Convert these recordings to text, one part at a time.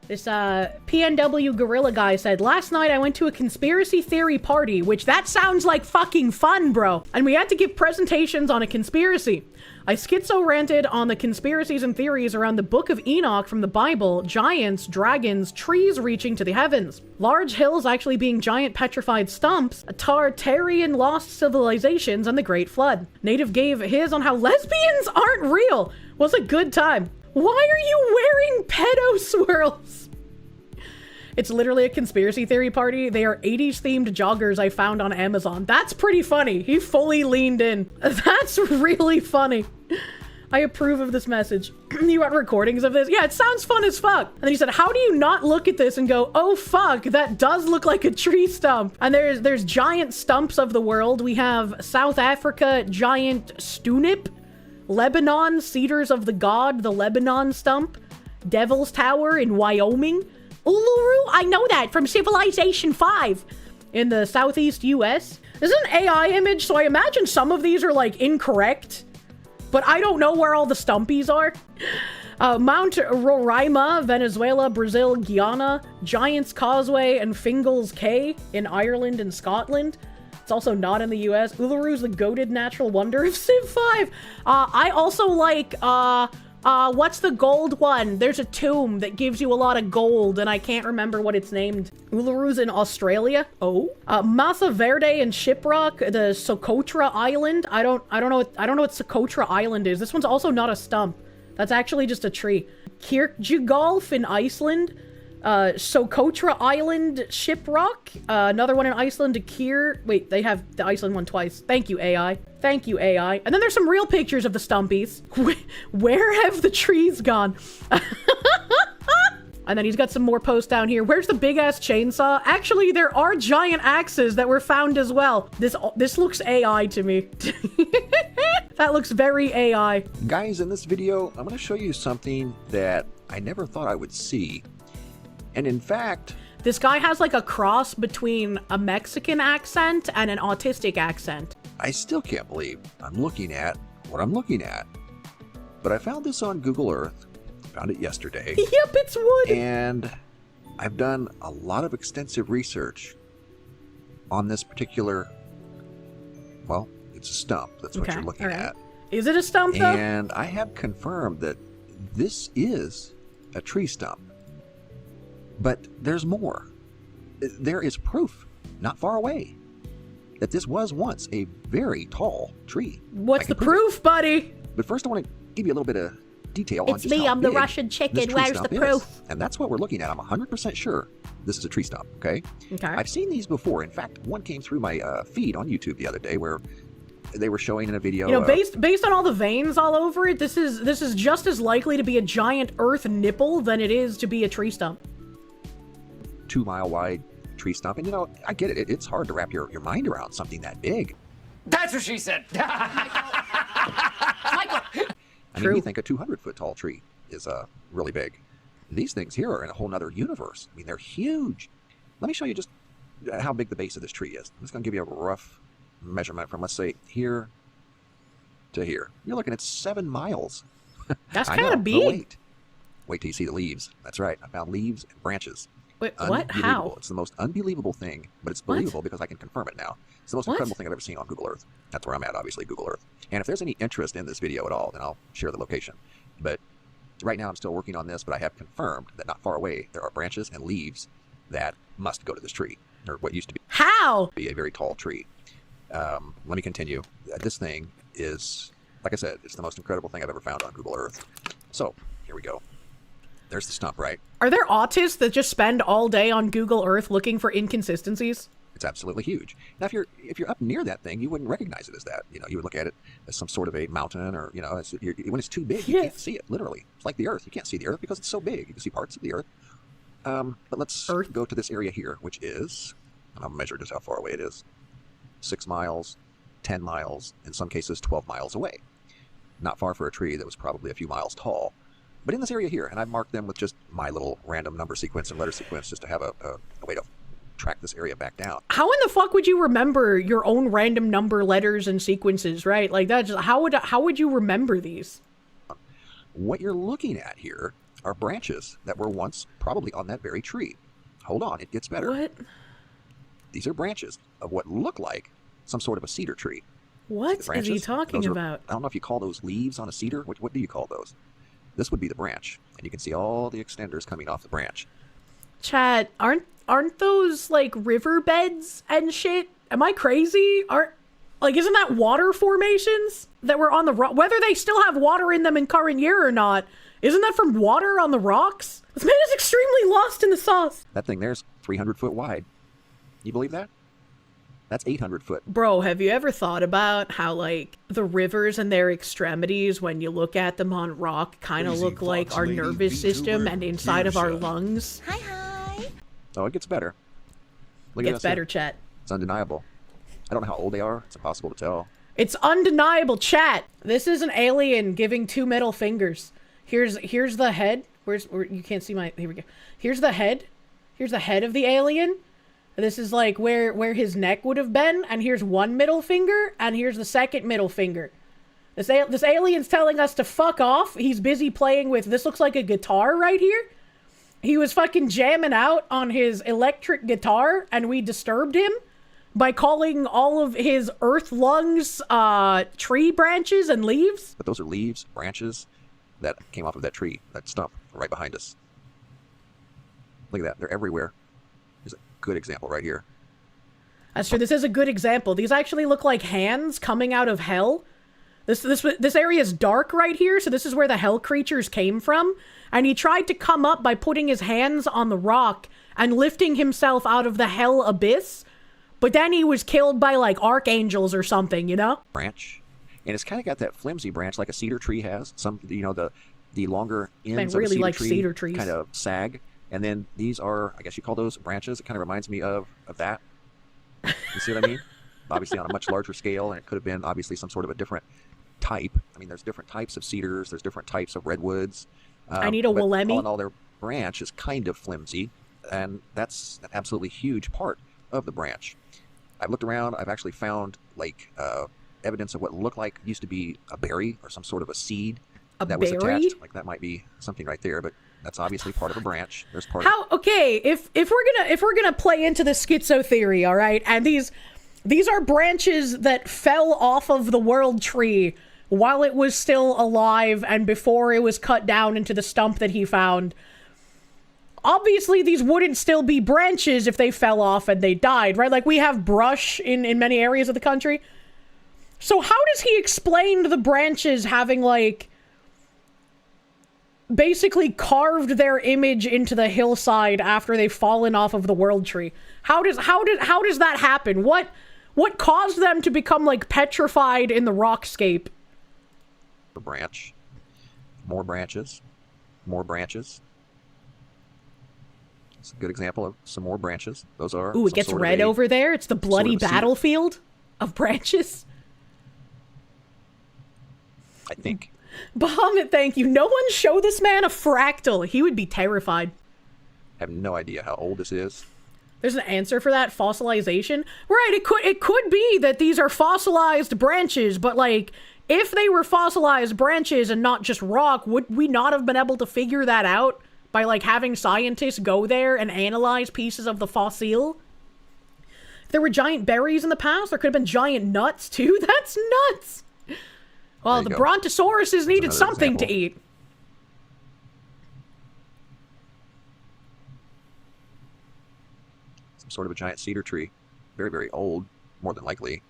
This PNW Gorilla guy said, last night I went to a conspiracy theory party, which that sounds like fucking fun, bro. And we had to give presentations on a conspiracy. I schizo-ranted on the conspiracies and theories around the Book of Enoch from the Bible, giants, dragons, trees reaching to the heavens, large hills actually being giant petrified stumps, Tartarian lost civilizations, and the Great Flood. Native gave his on how lesbians aren't real. Was a good time. Why are you wearing pedo swirls? It's literally a conspiracy theory party. They are 80s themed joggers I found on Amazon. That's pretty funny. He fully leaned in. That's really funny. I approve of this message. You got recordings of this? Yeah, it sounds fun as fuck. And then he said, how do you not look at this and go, oh fuck, that does look like a tree stump. And there's giant stumps of the world. We have South Africa, giant stunip. Lebanon, Cedars of the God, the Lebanon stump. Devil's Tower in Wyoming. Uluru, I know that from Civilization 5 in the southeast US. This is an AI image, so I imagine some of these are like incorrect, but I don't know where all the stumpies are. Mount Roraima, Venezuela, Brazil, Guyana, Giants Causeway, and Fingal's Cay in Ireland and Scotland. It's also not in the US. Uluru's the goated natural wonder of Civ 5. I also like, what's the gold one? There's a tomb that gives you a lot of gold, and I can't remember what it's named. Uluru's in Australia. Oh. Massa Verde and Shiprock, the Socotra Island. I don't know what Socotra Island is. This one's also not a stump. That's actually just a tree. Kirkjugolf in Iceland. Socotra Island Shiprock. Another one in Iceland, wait, they have the Iceland one twice. Thank you, AI. Thank you, AI. And then there's some real pictures of the stumpies. Where have the trees gone? And then he's got some more posts down here. Where's the big-ass chainsaw? Actually, there are giant axes that were found as well. This looks AI to me. That looks very AI. Guys, in this video, I'm going to show you something that I never thought I would see. And in fact... This guy has like a cross between a Mexican accent and an autistic accent. I still can't believe I'm looking at what I'm looking at. But I found this on Google Earth. Found it yesterday. Yep, it's wood. And I've done a lot of extensive research on this particular... Well, it's a stump. That's what you're looking at. Is it a stump, though? And I have confirmed that this is a tree stump. But there's more. There is proof, not far away, that this was once a very tall tree. What's the proof, buddy? But first I want to give you a little bit of detail on just I'm the Russian chicken. Where's the proof? And that's what we're looking at. I'm 100% sure this is a tree stump, okay? Okay. I've seen these before. In fact, one came through my feed on YouTube the other day where they were showing in a video. You know, based on all the veins all over it, this is just as likely to be a giant earth nipple than it is to be a tree stump. 2 mile wide tree stump. And you know, I get it. It's hard to wrap your mind around something that big. That's what she said. Michael. I mean, you think a 200-foot tall tree is really big. These things here are in a whole nother universe. I mean, they're huge. Let me show you just how big the base of this tree is. I'm just going to give you a rough measurement from, let's say, here to here. You're looking at 7 miles. That's kind of big. Wait till you see the leaves. That's right. I found leaves and branches. Wait, what? How? It's the most unbelievable thing, but it's believable because I can confirm it now. It's the most incredible thing I've ever seen on Google Earth. That's where I'm at, obviously, Google Earth. And if there's any interest in this video at all, then I'll share the location. But right now I'm still working on this, but I have confirmed that not far away there are branches and leaves that must go to this tree, or what used to be a very tall tree. Let me continue. This thing is, like I said, it's the most incredible thing I've ever found on Google Earth. So, here we go. There's the stump, right? Are there autists that just spend all day on Google Earth looking for inconsistencies? It's absolutely huge. Now, if you're up near that thing, you wouldn't recognize it as that. You know, you would look at it as some sort of a mountain, or you know, when it's too big, you can't see it. Literally, it's like the Earth. You can't see the Earth because it's so big. You can see parts of the Earth. But let's go to this area here, which is, and I'll measure just how far away it is: 6 miles, 10 miles, in some cases 12 miles away. Not far for a tree that was probably a few miles tall. But in this area here, and I've marked them with just my little random number sequence and letter sequence just to have a way to track this area back down. How in the fuck would you remember your own random number letters and sequences, right? Like that, just how would you remember these? What you're looking at here are branches that were once probably on that very tree. Hold on, it gets better. What? These are branches of what look like some sort of a cedar tree. What is he talking about? I don't know if you call those leaves on a cedar. What do you call those? This would be the branch, and you can see all the extenders coming off the branch. Chat, aren't those like riverbeds and shit? Am I crazy? Isn't that water formations that were on the rock? Whether they still have water in them in current year or not, isn't that from water on the rocks? This man is extremely lost in the sauce. That thing there's 300 foot wide. You believe that? That's 800 foot. Bro, have you ever thought about how, like, the rivers and their extremities, when you look at them on rock, kind of look like our nervous system and inside of our lungs? Hi. Oh, it gets better. It gets better, chat. It's undeniable. I don't know how old they are. It's impossible to tell. It's undeniable, chat. This is an alien giving 2 middle fingers. Here's the head. You can't see my... Here we go. Here's the head. Here's the head of the alien. This is like where his neck would have been, and here's 1 middle finger, and here's the 2nd middle finger. This alien's telling us to fuck off. He's busy playing with, this looks like a guitar right here. He was fucking jamming out on his electric guitar, and we disturbed him by calling all of his earth lungs tree branches and leaves. But those are leaves, branches that came off of that tree, that stump right behind us. Look at that. They're everywhere. There's a good example right here. That's true. This is a good example. These actually look like hands coming out of hell. This area is dark right here, so this is where the hell creatures came from. And he tried to come up by putting his hands on the rock and lifting himself out of the hell abyss. But then he was killed by, like, archangels or something, you know? Branch. And it's kind of got that flimsy branch like a cedar tree has. Some, you know, the longer ends I really of a like cedar cedar tree trees. kind of sag. And then these are, I guess you call those branches. It kind of reminds me of that. You see what I mean? Obviously on a much larger scale, and it could have been obviously some sort of a different type. I mean, there's different types of cedars. There's different types of redwoods. I need a but Willemmy. All in all, their branch is kind of flimsy, and that's an absolutely huge part of the branch. I've looked around. I've actually found, like, evidence of what looked like used to be a berry or some sort of a seed that was attached. Like, that might be something right there, but that's obviously part of a branch. There's part. Okay, if we're gonna play into the schizo theory, all right, and these are branches that fell off of the world tree while it was still alive and before it was cut down into the stump that he found. Obviously, these wouldn't still be branches if they fell off and they died, right? Like, we have brush in many areas of the country. So how does he explain the branches having, like, basically carved their image into the hillside after they've fallen off of the world tree? How does that happen? What caused them to become, like, petrified in the rockscape? A branch. More branches. More branches. It's a good example of some more branches. Those are. Ooh, it gets red over there. It's the bloody battlefield of branches. I think. Bahamut, thank you. No one show this man a fractal. He would be terrified. I have no idea how old this is. There's an answer for that, fossilization. Right, it could be that these are fossilized branches, but, like, if they were fossilized branches and not just rock, would we not have been able to figure that out by, like, having scientists go there and analyze pieces of the fossil? If there were giant berries in the past, there could have been giant nuts, too. That's nuts! Well, the brontosauruses needed something to eat. Some sort of a giant cedar tree. Very, very old, more than likely.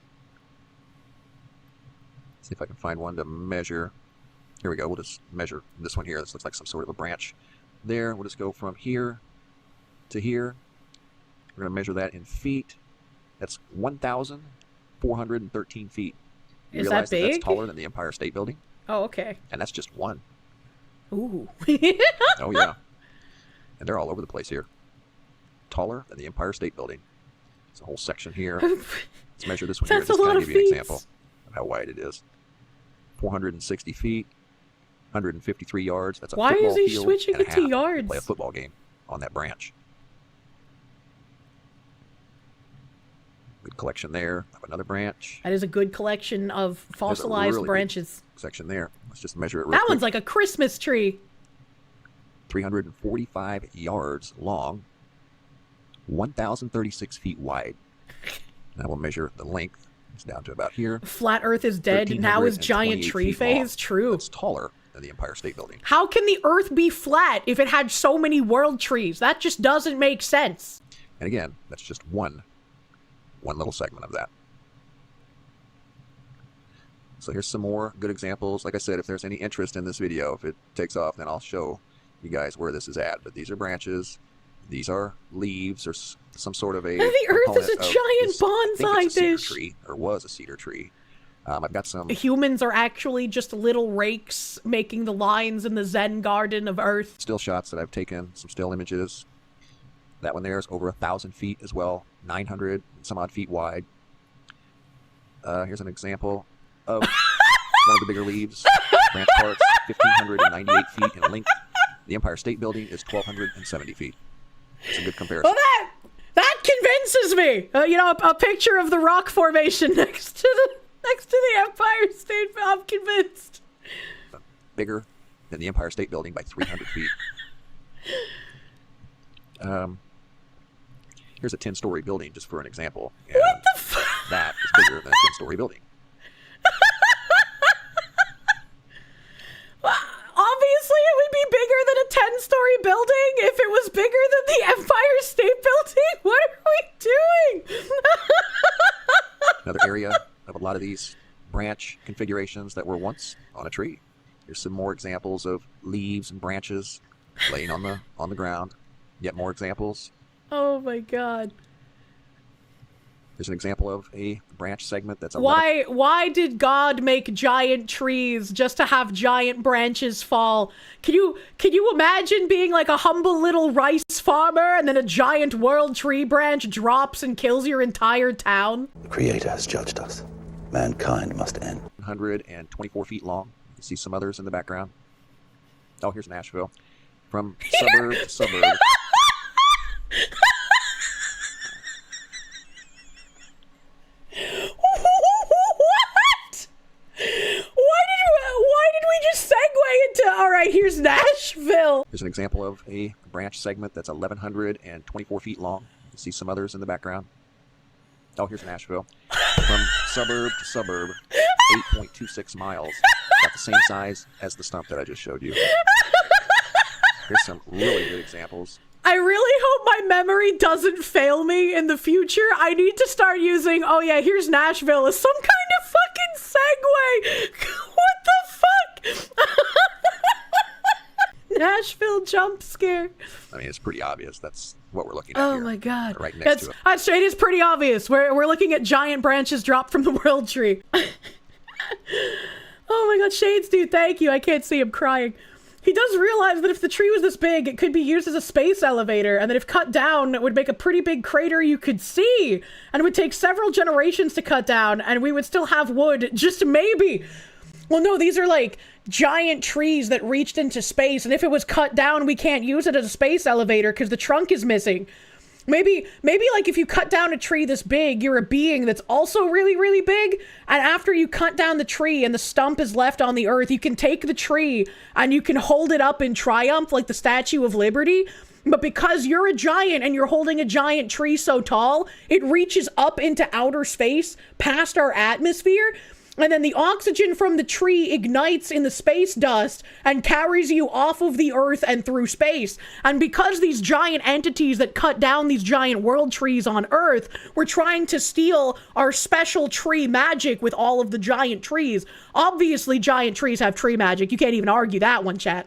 See if I can find one to measure. Here we go. We'll just measure this one here. This looks like some sort of a branch there. We'll just go from here to here. We're going to measure that in feet. That's 1,413 feet. You Is realize that big? That's taller than the Empire State Building? Oh, okay. And that's just one. Ooh. Oh, yeah. And they're all over the place here. Taller than the Empire State Building. There's a whole section here. Let's measure this one here. That's Just a kind lot of of give you an feet. example of how wide it is. 460 feet, 153 yards. That's a Why football is he field switching and a it to half. yards? Play a football game on that branch. Good collection there of another branch. That is a good collection of fossilized really good branches. section there. Let's just measure it real That quick. one's like a Christmas tree. 345 yards long, 1,036 feet wide. Now we'll measure the length. It's down to about here. Flat Earth is dead. Now is giant tree phase. True. It's taller than the Empire State Building. How can the Earth be flat if it had so many world trees? That just doesn't make sense. And again, that's just one little segment of that. So here's some more good examples. Like I said, if there's any interest in this video, if it takes off, then I'll show you guys where this is at. But these are branches. These are leaves or some sort of a... The Earth is a giant bonsai dish. Tree, or was a cedar tree. I've got some... Humans are actually just little rakes making the lines in the Zen garden of Earth. Still shots that I've taken, some still images. That one there is over 1,000 feet as well, 900 some odd feet wide. Here's an example of one of the bigger leaves. Branch parts, 1,598 feet in length. The Empire State Building is 1,270 feet. It's a good comparison. Well, that convinces me. You know, a picture of the rock formation next to the Empire State. I'm convinced. Bigger than the Empire State Building by 300 feet. Here's a 10-story building, just for an example. And what the fuck? That is bigger than a 10-story building. Obviously, it would be bigger than a 10-story building if it was bigger than the Empire State Building. What are we doing? Another area of a lot of these branch configurations that were once on a tree. Here's some more examples of leaves and branches laying on the ground. Yet more examples. Oh my god. There's an example of a branch segment that's... Why did God make giant trees just to have giant branches fall? Can you imagine being like a humble little rice farmer and then a giant world tree branch drops and kills your entire town? The Creator has judged us. Mankind must end. 124 feet long. You can see some others in the background. Oh, here's Nashville. From suburb to suburb. What? Why did we just segue into... All right, here's Nashville. There's an example of a branch segment that's 1,124 feet long. You can see some others in the background. Oh, here's Nashville. From suburb to suburb, 8.26 miles. About the same size as the stump that I just showed you. Here's some really good examples. I really hope my memory doesn't fail me in the future. I need to start using, oh yeah, here's Nashville as some kind of fucking segue. What the fuck? Nashville jump scare. I mean, it's pretty obvious. That's what we're looking at here. Oh my god. Right next to it. It is pretty obvious. We're looking at giant branches dropped from the world tree. Oh my god, Shades dude, thank you. I can't see him crying. He does realize that if the tree was this big, it could be used as a space elevator, and that if cut down, it would make a pretty big crater you could see, and it would take several generations to cut down, and we would still have wood, just maybe. Well, no, these are like giant trees that reached into space, and if it was cut down, we can't use it as a space elevator because the trunk is missing. Maybe like if you cut down a tree this big, you're a being that's also really, really big. And after you cut down the tree and the stump is left on the earth, you can take the tree and you can hold it up in triumph like the Statue of Liberty. But because you're a giant and you're holding a giant tree so tall, it reaches up into outer space past our atmosphere. And then the oxygen from the tree ignites in the space dust and carries you off of the earth and through space. And because these giant entities that cut down these giant world trees on earth were trying to steal our special tree magic with all of the giant trees. Obviously, giant trees have tree magic. You can't even argue that one, chat.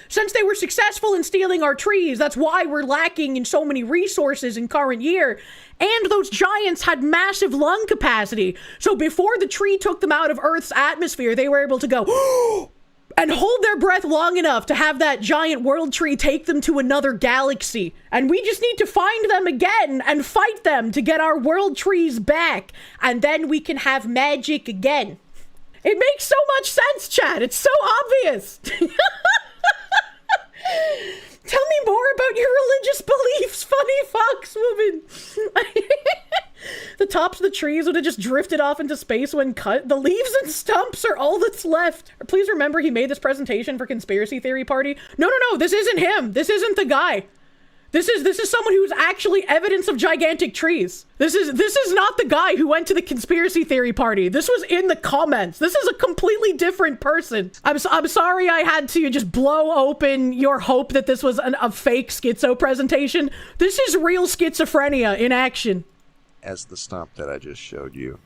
Since they were successful in stealing our trees, that's why we're lacking in so many resources in current year. And those giants had massive lung capacity. So before the tree took them out of Earth's atmosphere, they were able to go and hold their breath long enough to have that giant world tree take them to another galaxy. And we just need to find them again and fight them to get our world trees back. And then we can have magic again. It makes so much sense, chat. It's so obvious. Tell me more about your religious beliefs, funny fox woman. The tops of the trees would have just drifted off into space when cut. The leaves and stumps are all that's left. Please remember he made this presentation for Conspiracy Theory Party. No, this isn't him. This isn't the guy. This is someone who's actually evidence of gigantic trees. This is not the guy who went to the Conspiracy Theory Party. This was in the comments. This is a completely different person. I'm sorry I had to just blow open your hope that this was a fake schizo presentation. This is real schizophrenia in action. As the stump that I just showed you.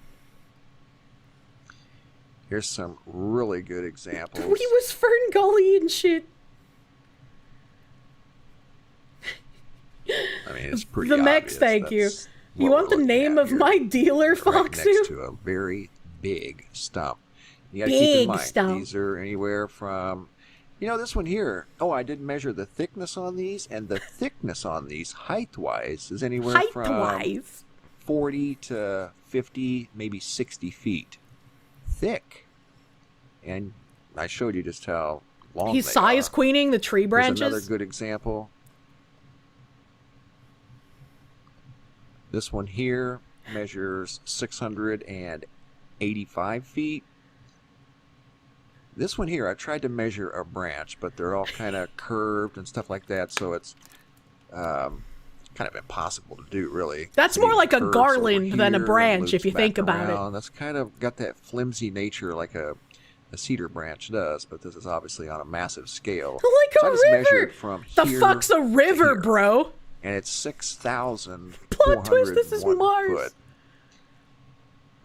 Here's some really good examples. He was Fern Gully and shit. I mean, it's pretty the obvious. Mex, thank you. You want the name of my dealer, Foxu? Right next to a very big stump. You gotta keep in mind, these are anywhere from, this one here. Oh, I didn't measure the thickness on these, and the thickness on these, height-wise, is anywhere from 40 to 50, maybe 60 feet thick. And I showed you just how long he's size queening the tree branches. Here's another good example. This one here measures 685 feet. This one here, I tried to measure a branch, but they're all kind of curved and stuff like that, so it's kind of impossible to do, really. That's more like a garland than a branch, if you think about it. That's kind of got that flimsy nature like a cedar branch does, but this is obviously on a massive scale. Like a river! The fuck's a river, bro? And it's 6,401 plot twist, this is Mars.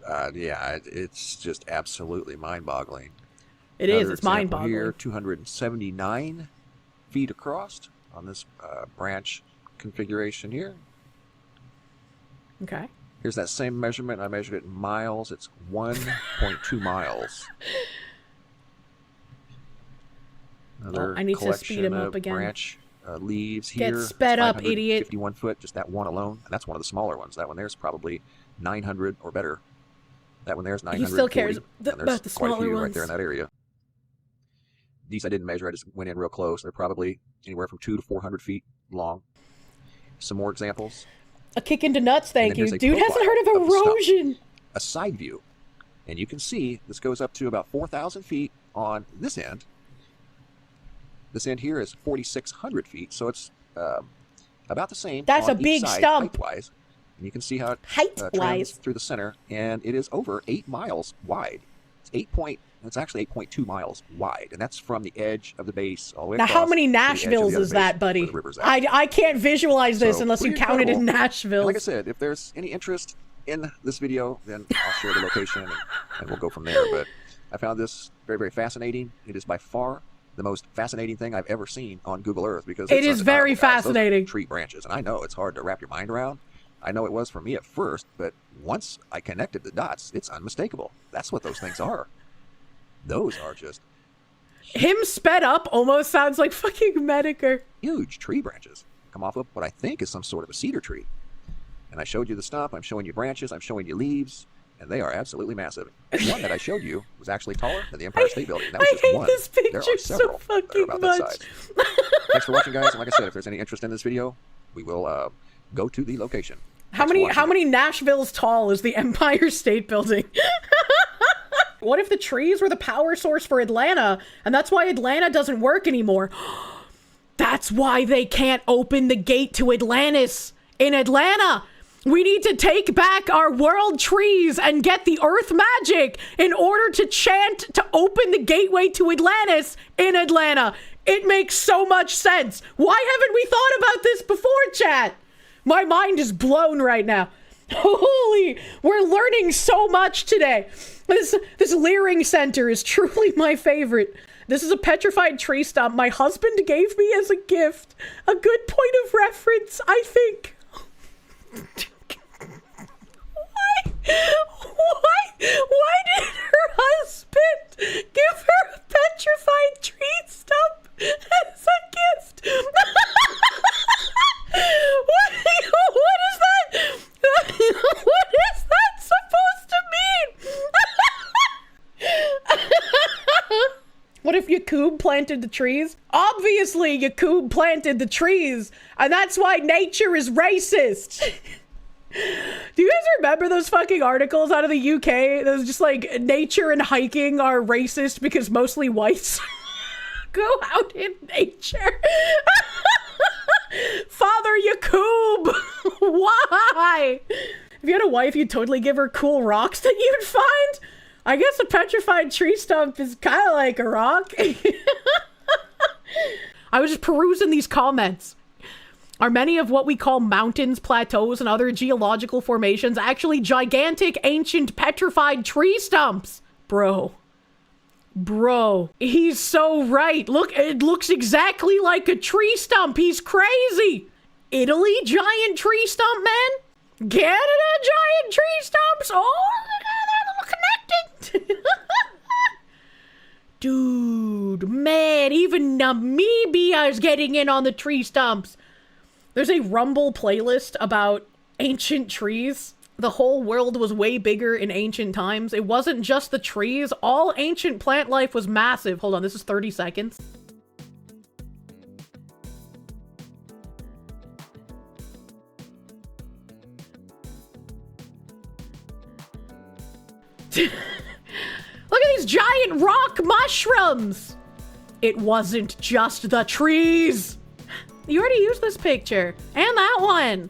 Foot. Yeah, it's just absolutely mind-boggling. It is, it's mind-boggling. Here, 279 feet across on this branch configuration here. Okay. Here's that same measurement. I measured it in miles. It's 1.2 miles. Another I need to speed him up again. Branch leaves here. Get sped up, idiot. 51 foot, just that one alone. And that's one of the smaller ones. That one there's probably 900 or better. That one there's 900. He still cares about the quite a smaller few ones. right there in that area. These I didn't measure. I just went in real close. They're probably anywhere from 200 to 400 feet long. Some more examples. A kick into nuts, thank you. Dude hasn't heard of erosion. A side view. And you can see this goes up to about 4,000 feet on this end. This end here is 4,600 feet, so it's about the same. That's on a big each side, stump. Height-wise. And you can see how it height-wise through the center, and it is over 8 miles wide. It's actually 8.2 miles wide, and that's from the edge of the base all the way across. Now, how many Nashvilles is that, buddy? I can't visualize this unless you count it in Nashville. Like I said, if there's any interest in this video, then I'll share the location, and we'll go from there. But I found this very, very fascinating. It is by far the most fascinating thing I've ever seen on Google Earth, because it is very fascinating. Those tree branches, and I know it's hard to wrap your mind around. I know it was for me at first, but once I connected the dots, it's unmistakable. That's what those things are. Those are just him sped up almost sounds like fucking Medicare. Huge tree branches come off of what I think is some sort of a cedar tree. And I showed you the stump, I'm showing you branches, I'm showing you leaves, and they are absolutely massive. The one that I showed you was actually taller than the Empire State Building. That was just one. This picture there are several so fucking about much. that size. Thanks for watching, guys. And like I said, if there's any interest in this video, we will go to the location. How many Nashvilles tall is the Empire State Building? What if the trees were the power source for Atlanta, and that's why Atlanta doesn't work anymore? That's why they can't open the gate to Atlantis in Atlanta. We need to take back our world trees and get the earth magic in order to chant to open the gateway to Atlantis in Atlanta. It makes so much sense. Why haven't we thought about this before, chat? My mind is blown right now. Holy, we're learning so much today. This Leering Center is truly my favorite. This is a petrified tree stump my husband gave me as a gift. A good point of reference, I think. Why did her husband give her a petrified tree stump as a gift? What is that? What is that supposed to mean? What if Yakub planted the trees? Obviously, Yakub planted the trees, and that's why nature is racist. Do you guys remember those fucking articles out of the UK? Those just like, nature and hiking are racist because mostly whites go out in nature. Father Yakub, why? If you had a wife, you'd totally give her cool rocks that you'd find. I guess a petrified tree stump is kind of like a rock. I was just perusing these comments. Are many of what we call mountains, plateaus, and other geological formations actually gigantic, ancient, petrified tree stumps? Bro, he's so right. Look, it looks exactly like a tree stump. He's crazy. Italy, giant tree stump, man. Canada, giant tree stumps. Oh, they're connected. Dude, man, even Namibia is getting in on the tree stumps. There's a Rumble playlist about ancient trees. The whole world was way bigger in ancient times. It wasn't just the trees. All ancient plant life was massive. Hold on, this is 30 seconds. Look at these giant rock mushrooms. It wasn't just the trees. You already used this picture. And that one.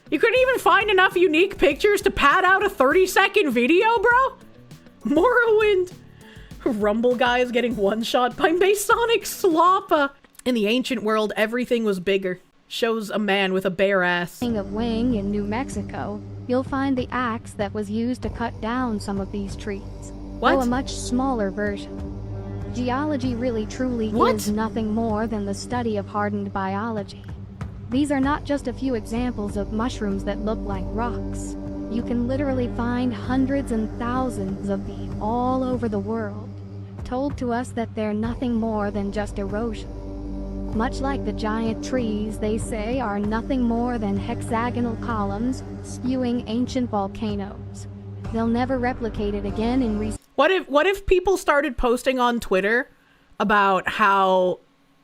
You couldn't even find enough unique pictures to pad out a 30-second video, bro? Morrowind. Rumble guys getting one-shot by Masonic Sloppa. In the ancient world, everything was bigger. Shows a man with a bare ass. Of Wing in New Mexico, you'll find the axe that was used to cut down some of these trees. What? Though a much smaller version. Geology really truly is nothing more than the study of hardened biology. These are not just a few examples of mushrooms that look like rocks. You can literally find hundreds and thousands of these all over the world, told to us that they're nothing more than just erosion. Much like the giant trees, they say, are nothing more than hexagonal columns spewing ancient volcanoes. They'll never replicate it again in recent. What if people started posting on Twitter about how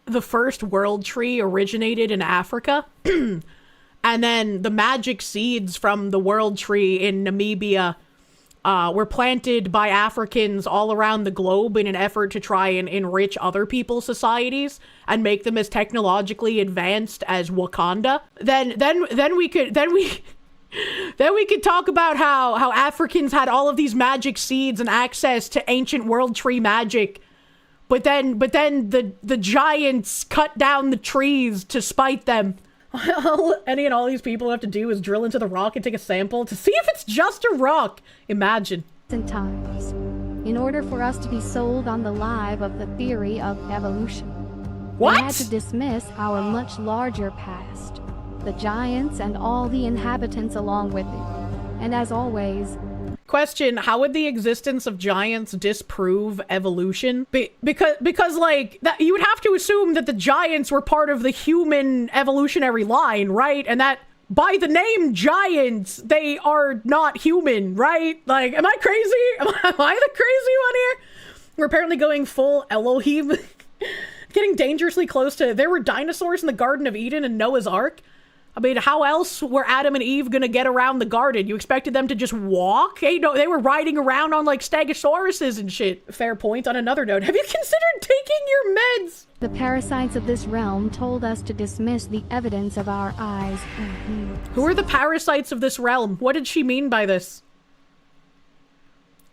the first world tree originated in Africa and then the magic seeds from the world tree in Namibia were planted by Africans all around the globe in an effort to try and enrich other people's societies and make them as technologically advanced as Wakanda? Then we could talk about how Africans had all of these magic seeds and access to ancient world tree magic, but then the giants cut down the trees to spite them. Any and all these people have to do is drill into the rock and take a sample to see if it's just a rock. Imagine. Times, in order for us to be sold on the lie of the theory of evolution. What? We had to dismiss our much larger past, the giants and all the inhabitants along with it. And as always... Question, how would the existence of giants disprove evolution? Because like, that, you would have to assume that the giants were part of the human evolutionary line, right? And that, by the name giants, they are not human, right? Like, am I crazy? Am I the crazy one here? We're apparently going full Elohim. Getting dangerously close to... There were dinosaurs in the Garden of Eden and Noah's Ark. I mean, how else were Adam and Eve gonna get around the garden? You expected them to just walk? Hey, no, they were riding around on, like, stegosauruses and shit. Fair point. On another note, have you considered taking your meds? The parasites of this realm told us to dismiss the evidence of our eyes and ears. Who are the parasites of this realm? What did she mean by this?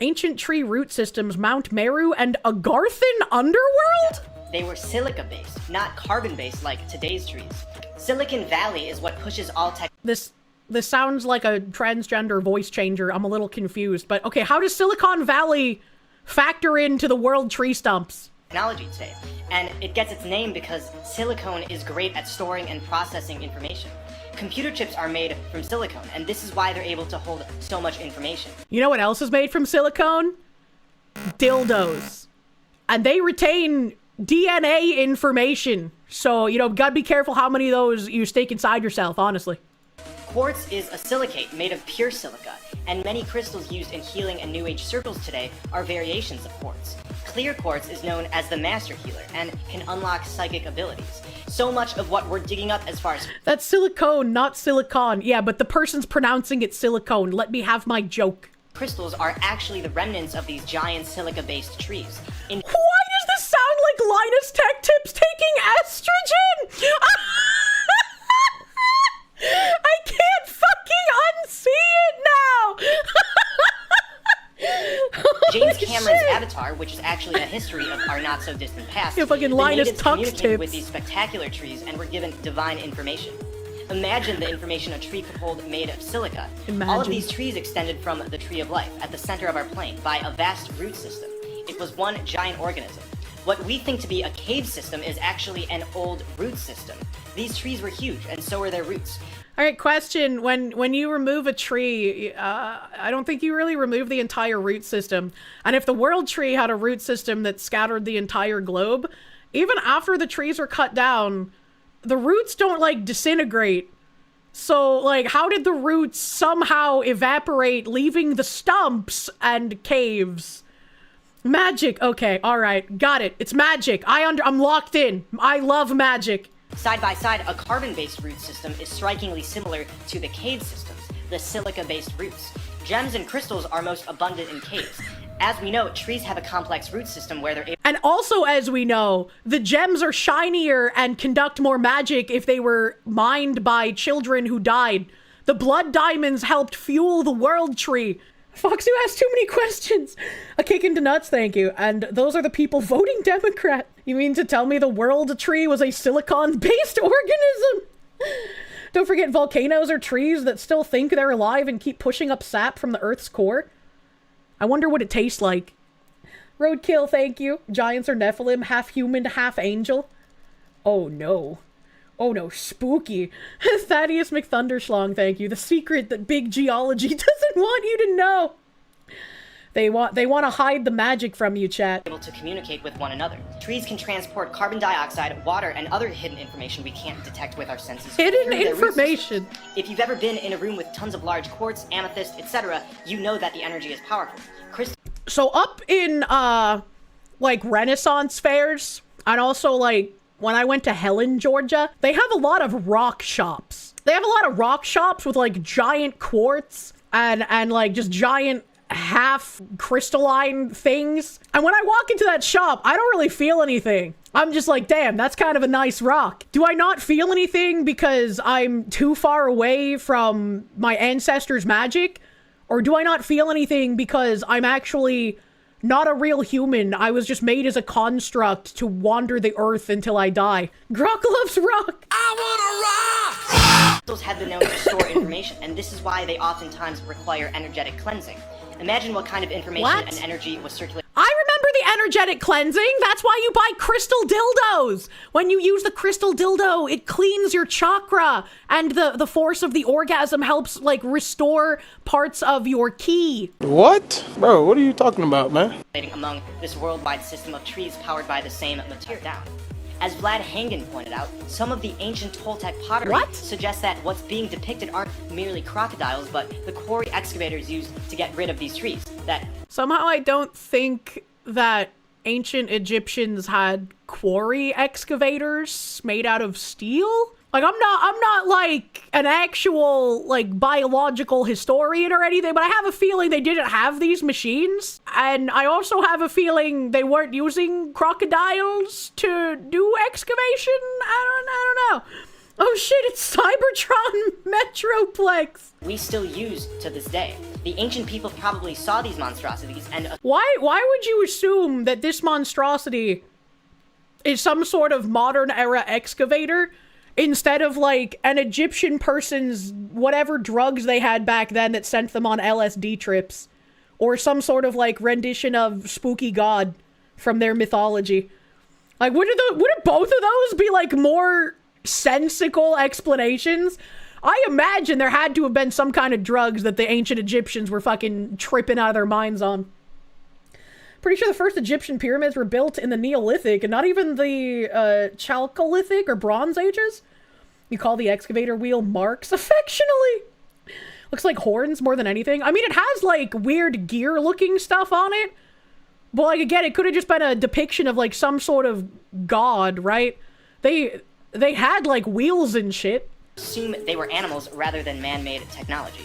Ancient tree root systems, Mount Meru, and Agarthan underworld? They were silica-based, not carbon-based like today's trees. Silicon Valley is what pushes all tech. This sounds like a transgender voice changer. I'm a little confused, but okay, how does Silicon Valley factor into the world tree stumps? Technology today, and it gets its name because silicone is great at storing and processing information. Computer chips are made from silicone, and this is why they're able to hold so much information. You know what else is made from silicone? Dildos. And they retain DNA information. So, you know, gotta be careful how many of those you stake inside yourself, honestly. Quartz is a silicate made of pure silica, and many crystals used in healing and New Age circles today are variations of quartz. Clear quartz is known as the master healer and can unlock psychic abilities. So much of what we're digging up as far as— That's silicone, not silicon. Yeah, but the person's pronouncing it silicone. Let me have my joke. crystals are actually the remnants of these giant silica-based trees. Why does this sound like Linus Tech Tips taking estrogen? I can't fucking unsee it now. James Holy Cameron's shit. Avatar, which is actually a history of our not-so-distant past, Yeah, fucking the Linus natives Tux communicated with Tips. these spectacular trees and were given divine information. Imagine the information a tree could hold made of silica. All of Imagine. these trees extended from the tree of life at the center of our plane by a vast root system. It was one giant organism. What we think to be a cave system is actually an old root system. These trees were huge, and so were their roots. All right, question. When you remove a tree, I don't think you really remove the entire root system. And if the world tree had a root system that scattered the entire globe, even after the trees are cut down, the roots don't, like, disintegrate. So, like, how did the roots somehow evaporate, leaving the stumps and caves? Magic. Okay, all right. Got it. It's magic. I'm locked in. I love magic. Side by side, a carbon-based root system is strikingly similar to the cave systems, the silica-based roots. Gems and crystals are most abundant in caves. As we know, trees have a complex root system where they're able— And also, as we know, the gems are shinier and conduct more magic if they were mined by children who died. The blood diamonds helped fuel the world tree. Foxu has too many questions. A kick into nuts, thank you. And those are the people voting Democrat. You mean to tell me the world tree was a silicon-based organism? Don't forget, volcanoes are trees that still think they're alive and keep pushing up sap from the Earth's core. I wonder what it tastes like. Roadkill, thank you. Giants are Nephilim, half human, half angel. Oh no. Oh no, spooky. Thaddeus McThunderschlong, thank you. The secret that big geology doesn't want you to know. They want to hide the magic from you, chat. able to communicate with one another. Trees can transport carbon dioxide, water, and other hidden information we can't detect with our senses. Hidden through their root information. systems. If you've ever been in a room with tons of large quartz, amethyst, etc., you know that the energy is powerful. So up in, like, Renaissance fairs, and also, like, when I went to Helen, Georgia, they have a lot of rock shops. They have a lot of rock shops with, like, giant quartz and like, just giant half crystalline things. And when I walk into that shop, I don't really feel anything. I'm just like, damn, that's kind of a nice rock. Do I not feel anything because I'm too far away from my ancestors' magic? Or do I not feel anything because I'm actually not a real human? I was just made as a construct to wander the earth until I die. Grok loves rock. Crystals have been known to store information, and this is why they oftentimes require energetic cleansing. Imagine what kind of information What? and energy was circulating. I remember the energetic cleansing. That's why you buy crystal dildos. When you use the crystal dildo, it cleans your chakra, and the force of the orgasm helps, like, restore parts of your ki. What? Bro, what are you talking about, man? among this worldwide system of trees powered by the same material down. As Vlad Hangen pointed out, some of the ancient Toltec pottery suggests that what's being depicted aren't merely crocodiles, but the quarry excavators used to get rid of these trees. That Somehow I don't think that ancient Egyptians had quarry excavators made out of steel. Like, I'm not like an actual, like, biological historian or anything, but I have a feeling they didn't have these machines. And I also have a feeling they weren't using crocodiles to do excavation. I don't know. Oh shit, it's Cybertron Metroplex. we still use to this day. The ancient people probably saw these monstrosities and Why would you assume that this monstrosity is some sort of modern era excavator instead of, like, an Egyptian person's whatever drugs they had back then that sent them on LSD trips, or some sort of, like, rendition of spooky god from their mythology? Like, wouldn't both of those be, like, more sensical explanations? I imagine there had to have been some kind of drugs that the ancient Egyptians were fucking tripping out of their minds on. Pretty sure the first Egyptian pyramids were built in the Neolithic and not even the Chalcolithic or Bronze Ages. You call the excavator wheel marks affectionately. Looks like horns more than anything. I mean, it has, like, weird gear-looking stuff on it, Well, like, again, it could have just been a depiction of, like, some sort of god, right? They had, like, wheels and shit. Assume they were animals rather than man-made technology.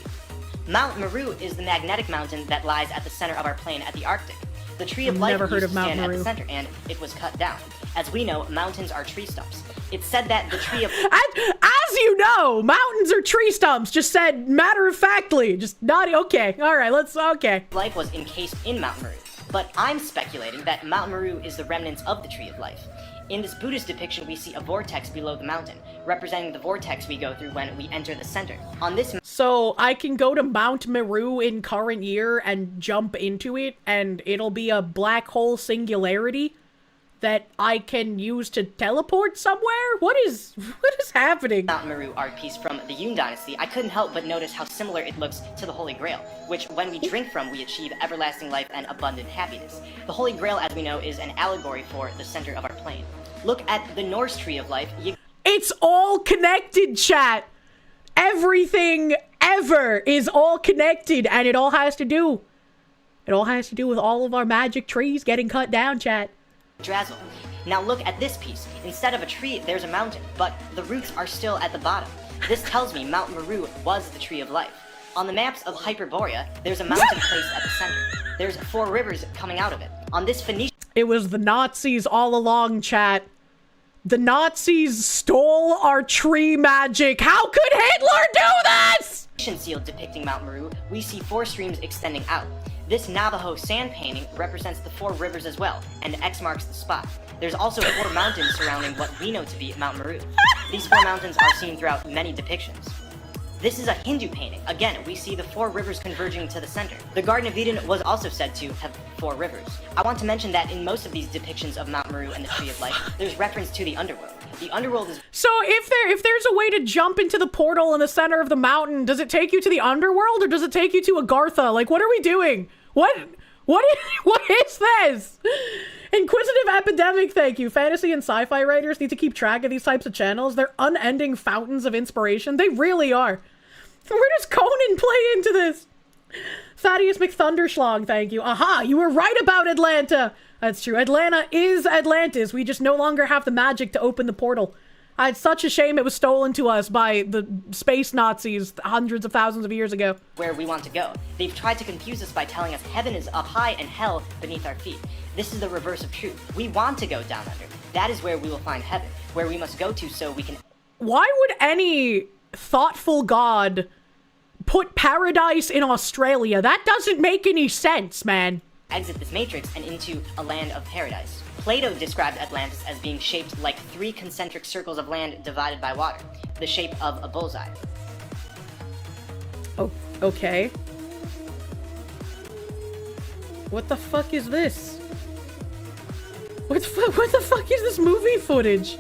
Mount Meru is the magnetic mountain that lies at the center of our plane at the Arctic. The tree of life used to stand at the center, and it was cut down. As we know, mountains are tree stumps. It's said that the tree of... As you know, mountains are tree stumps. Just said matter-of-factly. Just not... Okay. All right, let's... Okay. Life was encased in Mount Meru. But I'm speculating that Mount Meru is the remnants of the Tree of Life. In this Buddhist depiction, we see a vortex below the mountain, representing the vortex we go through when we enter the center. On this... So I can go to Mount Meru in current year and jump into it, and it'll be a black hole singularity that I can use to teleport somewhere? What is happening? Mount Meru art piece from the Yun Dynasty, I couldn't help but notice how similar it looks to the Holy Grail, which when we drink from, we achieve everlasting life and abundant happiness. The Holy Grail, as we know, is an allegory for the center of our plane. Look at the Norse Tree of Life. It's all connected, chat. Everything ever is all connected, and it all has to do with all of our magic trees getting cut down, chat. Drazzle. Now look at this piece. Instead of a tree, there's a mountain, but the roots are still at the bottom. This tells me Mount Meru was the Tree of Life. On the maps of Hyperborea, there's a mountain placed at the center. There's 4 rivers coming out of it. On this Phoenician... It was the Nazis all along, chat. The Nazis stole our tree magic. How could Hitler do this? Seal depicting Mount Meru, we see 4 streams extending out. This Navajo sand painting represents the 4 rivers as well, and X marks the spot. There's also 4 mountains surrounding what we know to be Mount Meru. These 4 mountains are seen throughout many depictions. This is a Hindu painting. Again, we see the 4 rivers converging to the center. The Garden of Eden was also said to have 4 rivers. I want to mention that in most of these depictions of Mount Meru and the Tree of Life, there's reference to the underworld. The underworld is... So if there's a way to jump into the portal in the center of the mountain, does it take you to the underworld or does it take you to Agartha? Like, what are we doing? What is this? Inquisitive Epidemic, thank you. Fantasy and sci-fi writers need to keep track of these types of channels. They're unending fountains of inspiration. They really are. Where does Conan play into this? Thaddeus McThunderschlong, thank you. Aha, you were right about Atlanta. That's true. Atlanta is Atlantis. We just no longer have the magic to open the portal. It's such a shame it was stolen to us by the space Nazis hundreds of thousands of years ago. Where we want to go. They've tried to confuse us by telling us heaven is up high and hell beneath our feet. This is the reverse of truth. We want to go down under. That is where we will find heaven, where we must go to so we can... Why would any thoughtful god put paradise in Australia? That doesn't make any sense, man. Exit this matrix and into a land of paradise. Plato described Atlantis as being shaped like 3 concentric circles of land divided by water, the shape of a bullseye. Oh, okay. What the fuck is this? What the fuck is this movie footage?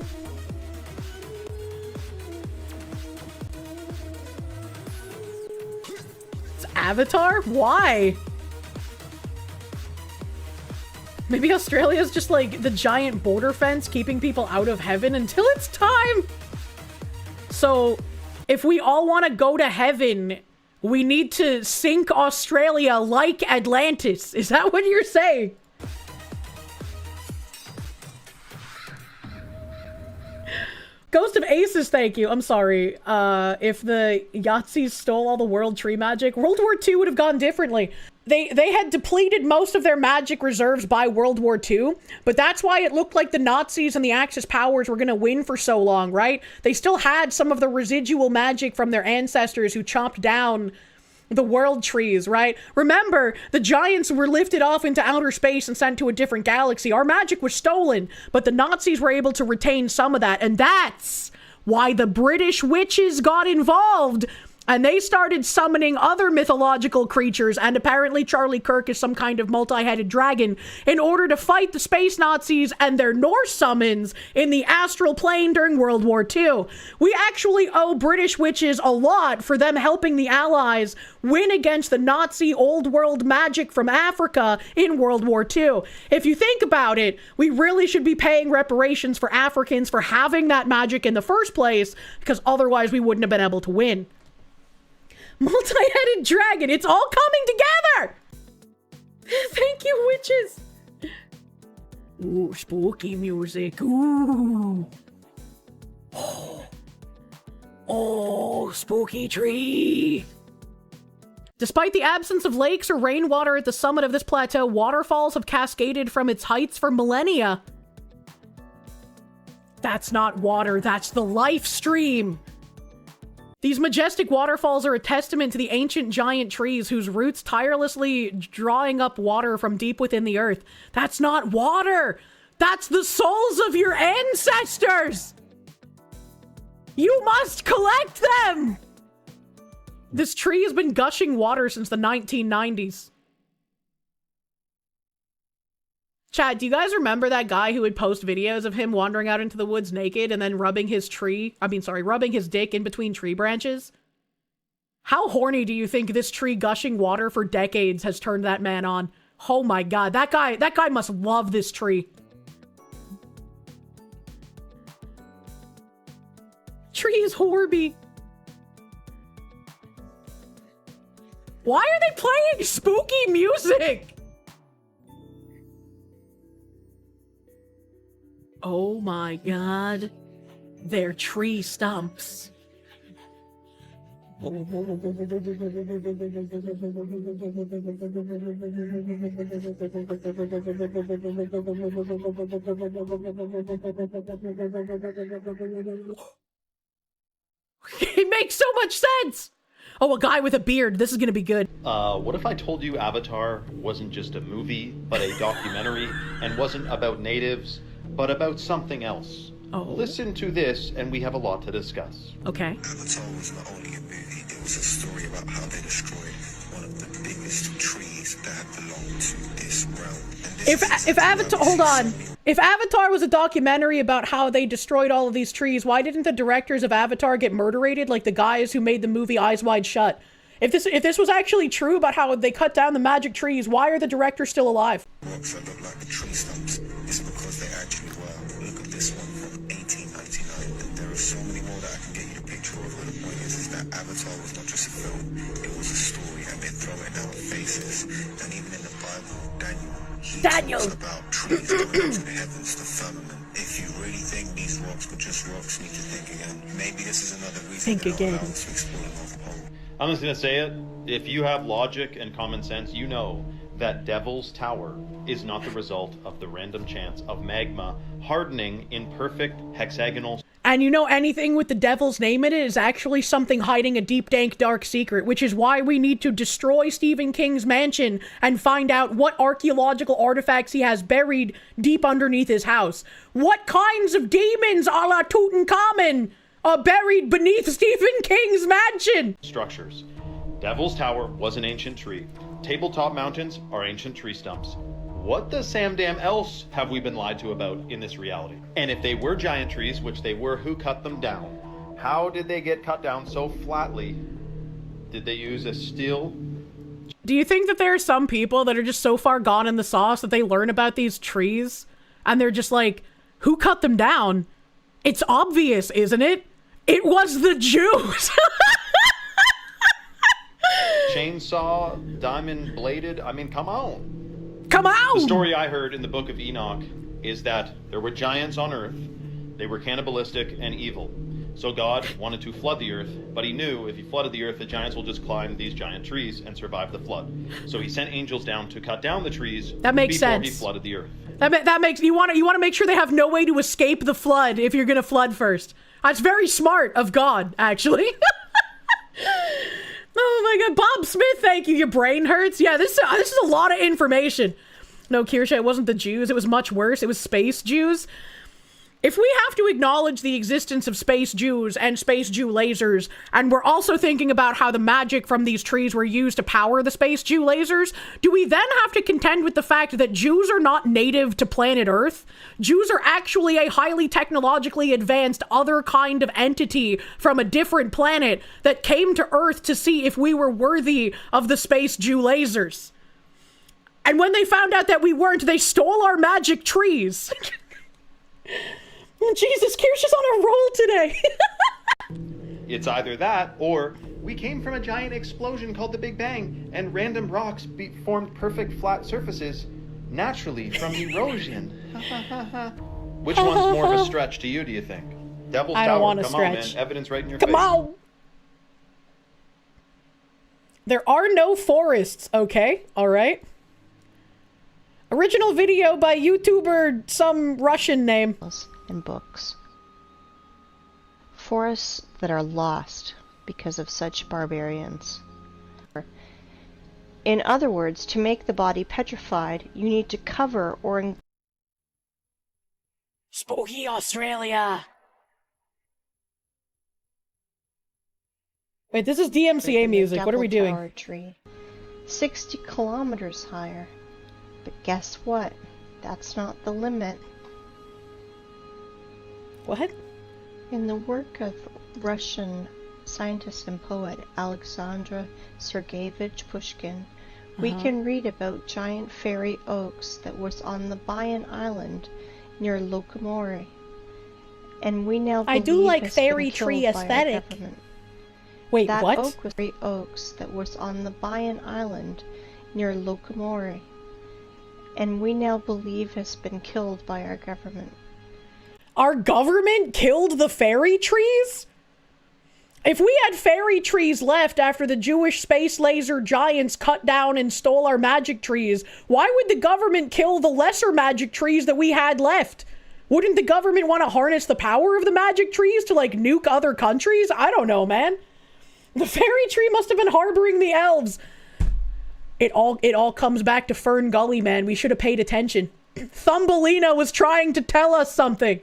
It's Avatar? Why? Maybe Australia's just like the giant border fence keeping people out of heaven until it's time. So if we all want to go to heaven, we need to sink Australia like Atlantis. Is that what you're saying? Ghost of Aces, thank you. I'm sorry. If the Yahtzees stole all the world tree magic, World War II would have gone differently. They had depleted most of their magic reserves by World War II, but that's why it looked like the Nazis and the Axis powers were going to win for so long, right? They still had some of the residual magic from their ancestors who chopped down the world trees, right? Remember, the giants were lifted off into outer space and sent to a different galaxy. Our magic was stolen, but the Nazis were able to retain some of that, and that's why the British witches got involved. And they started summoning other mythological creatures, and apparently Charlie Kirk is some kind of multi-headed dragon, in order to fight the space Nazis and their Norse summons in the astral plane during World War II. We actually owe British witches a lot for them helping the Allies win against the Nazi old world magic from Africa in World War II. If you think about it, we really should be paying reparations for Africans for having that magic in the first place, because otherwise we wouldn't have been able to win. Multi-headed dragon, it's all coming together! Thank you, witches! Ooh, spooky music. Ooh. Oh, spooky tree. Despite the absence of lakes or rainwater at the summit of this plateau, waterfalls have cascaded from its heights for millennia. That's not water, that's the life stream. These majestic waterfalls are a testament to the ancient giant trees whose roots tirelessly drawing up water from deep within the earth. That's not water! That's the souls of your ancestors! You must collect them! This tree has been gushing water since the 1990s. Chat, do you guys remember that guy who would post videos of him wandering out into the woods naked and then rubbing his dick in between tree branches? How horny do you think this tree gushing water for decades has turned that man on? Oh my god, that guy must love this tree. Tree is Horby. Why are they playing spooky music? Oh my god. They're tree stumps. It makes so much sense! Oh, a guy with a beard. This is gonna be good. What if I told you Avatar wasn't just a movie, but a documentary, and wasn't about natives, but about something else? Oh. Listen to this, and we have a lot to discuss. Okay. Avatar was not only a movie, it was a story about how they destroyed one of the biggest trees that belonged to this realm. If Avatar, hold on. If Avatar was a documentary about how they destroyed all of these trees, why didn't the directors of Avatar get murderated like the guys who made the movie Eyes Wide Shut? If this was actually true about how they cut down the magic trees, why are the directors still alive? Rocks that look like the tree stumps is because they actually were. Look at this one from 1899. And there are so many more that I can get you a picture of. And the point is that Avatar was not just a film, it was a story, and they throw it in our faces. And even in the Bible, Daniel talks about trees going up to the heavens, the firmament. If you really think these rocks were just rocks, you need to think again. Maybe this is another reason to explore the North Pole. I'm just gonna say it. If you have logic and common sense, you know that Devil's Tower is not the result of the random chance of magma hardening in perfect hexagonal. And you know, anything with the devil's name in it is actually something hiding a deep, dank, dark secret, which is why we need to destroy Stephen King's mansion and find out what archaeological artifacts he has buried deep underneath his house. What kinds of demons a la Tutankhamun are buried beneath Stephen King's mansion? Structures. Devil's Tower was an ancient tree. Tabletop mountains are ancient tree stumps. What the Sam damn else have we been lied to about in this reality? And if they were giant trees, which they were, who cut them down? How did they get cut down so flatly? Did they use a steel? Do you think that there are some people that are just so far gone in the sauce that they learn about these trees and they're just like, who cut them down? It's obvious, isn't it? It was the Jews! Chainsaw, diamond bladed, I mean, come on. Come on! The story I heard in the book of Enoch is that there were giants on earth. They were cannibalistic and evil. So God wanted to flood the earth, but he knew if he flooded the earth, the giants will just climb these giant trees and survive the flood. So he sent angels down to cut down the trees before he flooded the earth. That makes you want to make sure they have no way to escape the flood if you're gonna flood first. That's very smart of God, actually. Oh my god, Bob Smith, thank you. Your brain hurts. Yeah, this is a lot of information. No, Kirsche, it wasn't the Jews. It was much worse. It was space Jews. If we have to acknowledge the existence of space Jews and space Jew lasers, and we're also thinking about how the magic from these trees were used to power the space Jew lasers, do we then have to contend with the fact that Jews are not native to planet Earth? Jews are actually a highly technologically advanced other kind of entity from a different planet that came to Earth to see if we were worthy of the space Jew lasers. And when they found out that we weren't, they stole our magic trees. Jesus, Kirsche is on a roll today. It's either that, or we came from a giant explosion called the Big Bang, and random rocks formed perfect flat surfaces naturally from erosion. Which one's more of a stretch to you, do you think? Devil's I don't Tower, want to come stretch. on, man. Evidence right in your Come face. on! There are no forests, okay? Alright. Original video by YouTuber, some Russian name. And books. Forests that are lost because of such barbarians. In other words, to make the body petrified, you need to cover or... Spooky Australia! Wait, this is DMCA music. What are we doing? Tower tree, 60 kilometers higher. But guess what? That's not the limit. What? In the work of Russian scientist and poet Alexander Sergeyevich Pushkin, we can read about giant fairy oaks that was on the Bayan Island near Lokomori. And we now believe I do like has fairy been killed tree by our aesthetic. government. Wait, That what? oak was fairy oaks that was on the Bayan Island near Lokomori. And we now believe has been killed by our government. Our government killed the fairy trees? If we had fairy trees left after the Jewish space laser giants cut down and stole our magic trees, why would the government kill the lesser magic trees that we had left? Wouldn't the government want to harness the power of the magic trees to, like, nuke other countries? I don't know, man. The fairy tree must have been harboring the elves. It all comes back to Fern Gully, man. We should have paid attention. Thumbelina was trying to tell us something.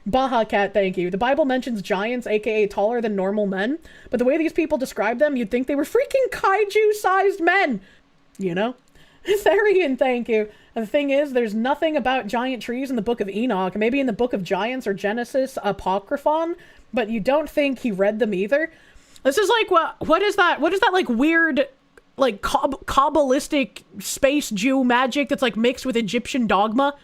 Baha Cat, thank you. The Bible mentions giants, aka taller than normal men, but the way these people describe them, you'd think they were freaking kaiju-sized men. You know? Therian, thank you. And the thing is, there's nothing about giant trees in the Book of Enoch, maybe in the Book of Giants or Genesis Apocryphon, but you don't think he read them either. This is like, what is that? What is that, like, weird, like, Kabbalistic space Jew magic that's, like, mixed with Egyptian dogma?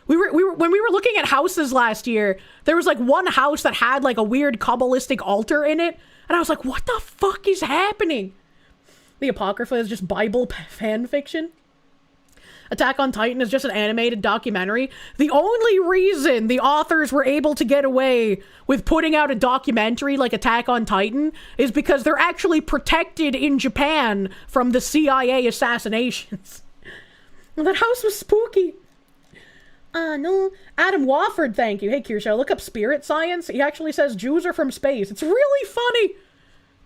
When we were looking at houses last year, there was like one house that had like a weird Kabbalistic altar in it, and I was like, what the fuck is happening? The Apocrypha is just Bible fan fiction. Attack on Titan is just an animated documentary. The only reason the authors were able to get away with putting out a documentary like Attack on Titan is because they're actually protected in Japan from the CIA assassinations. That house was spooky. No. Adam Wofford, thank you. Hey, Kirsche, look up spirit science. He actually says Jews are from space. It's really funny.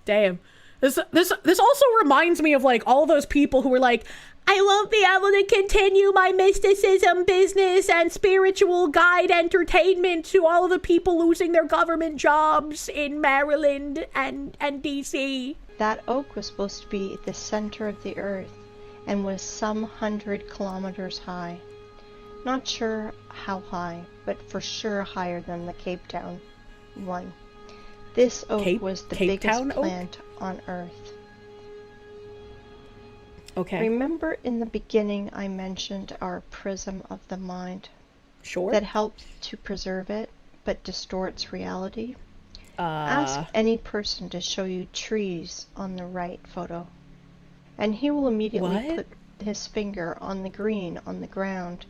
Damn. This also reminds me of, like, all those people who were like, I won't be able to continue my mysticism business and spiritual guide entertainment to all of the people losing their government jobs in Maryland and DC. That oak was supposed to be at the center of the earth and was some 100 kilometers high. Not sure how high, but for sure higher than the Cape Town one. This oak was the biggest plant on Earth. Okay. Remember in the beginning I mentioned our prism of the mind? Sure. That helps to preserve it, but distorts reality? Ask any person to show you trees on the right photo, and he will immediately put his finger on the green on the ground.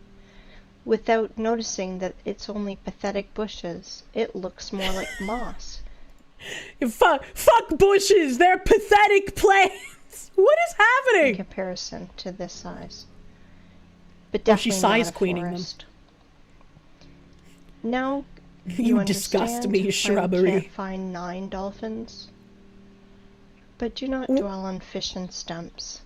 Without noticing that it's only pathetic bushes, it looks more like moss. Fuck bushes! They're pathetic plants! What is happening? In comparison to this size. But definitely she's size not a queening forest. Them. Now you disgust me, shrubbery. We can't find 9 dolphins. But do not dwell on fish and stumps.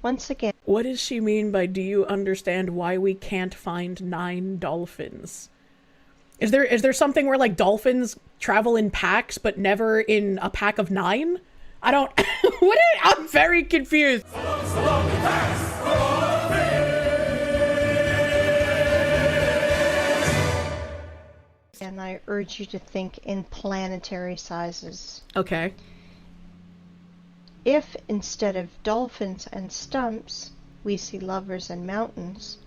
Once again, what does she mean by do you understand why we can't find 9 dolphins? Is there something where, like, dolphins travel in packs but never in a pack of 9? I don't I'm very confused. And I urge you to think in planetary sizes. Okay. If instead of dolphins and stumps, we see lovers and mountains,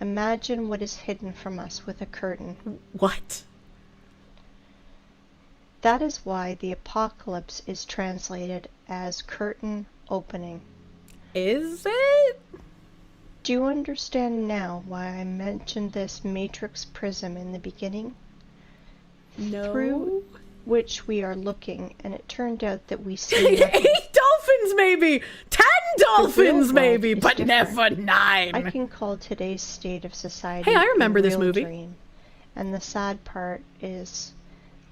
imagine what is hidden from us with a curtain. What? That is why the apocalypse is translated as curtain opening. Is it? Do you understand now why I mentioned this matrix prism in the beginning? No. Through which we are looking, and it turned out that we see 8 dolphins maybe! 10 dolphins maybe, but different. never 9! I can call today's state of society Hey, I remember a this real movie. dream. And the sad part is,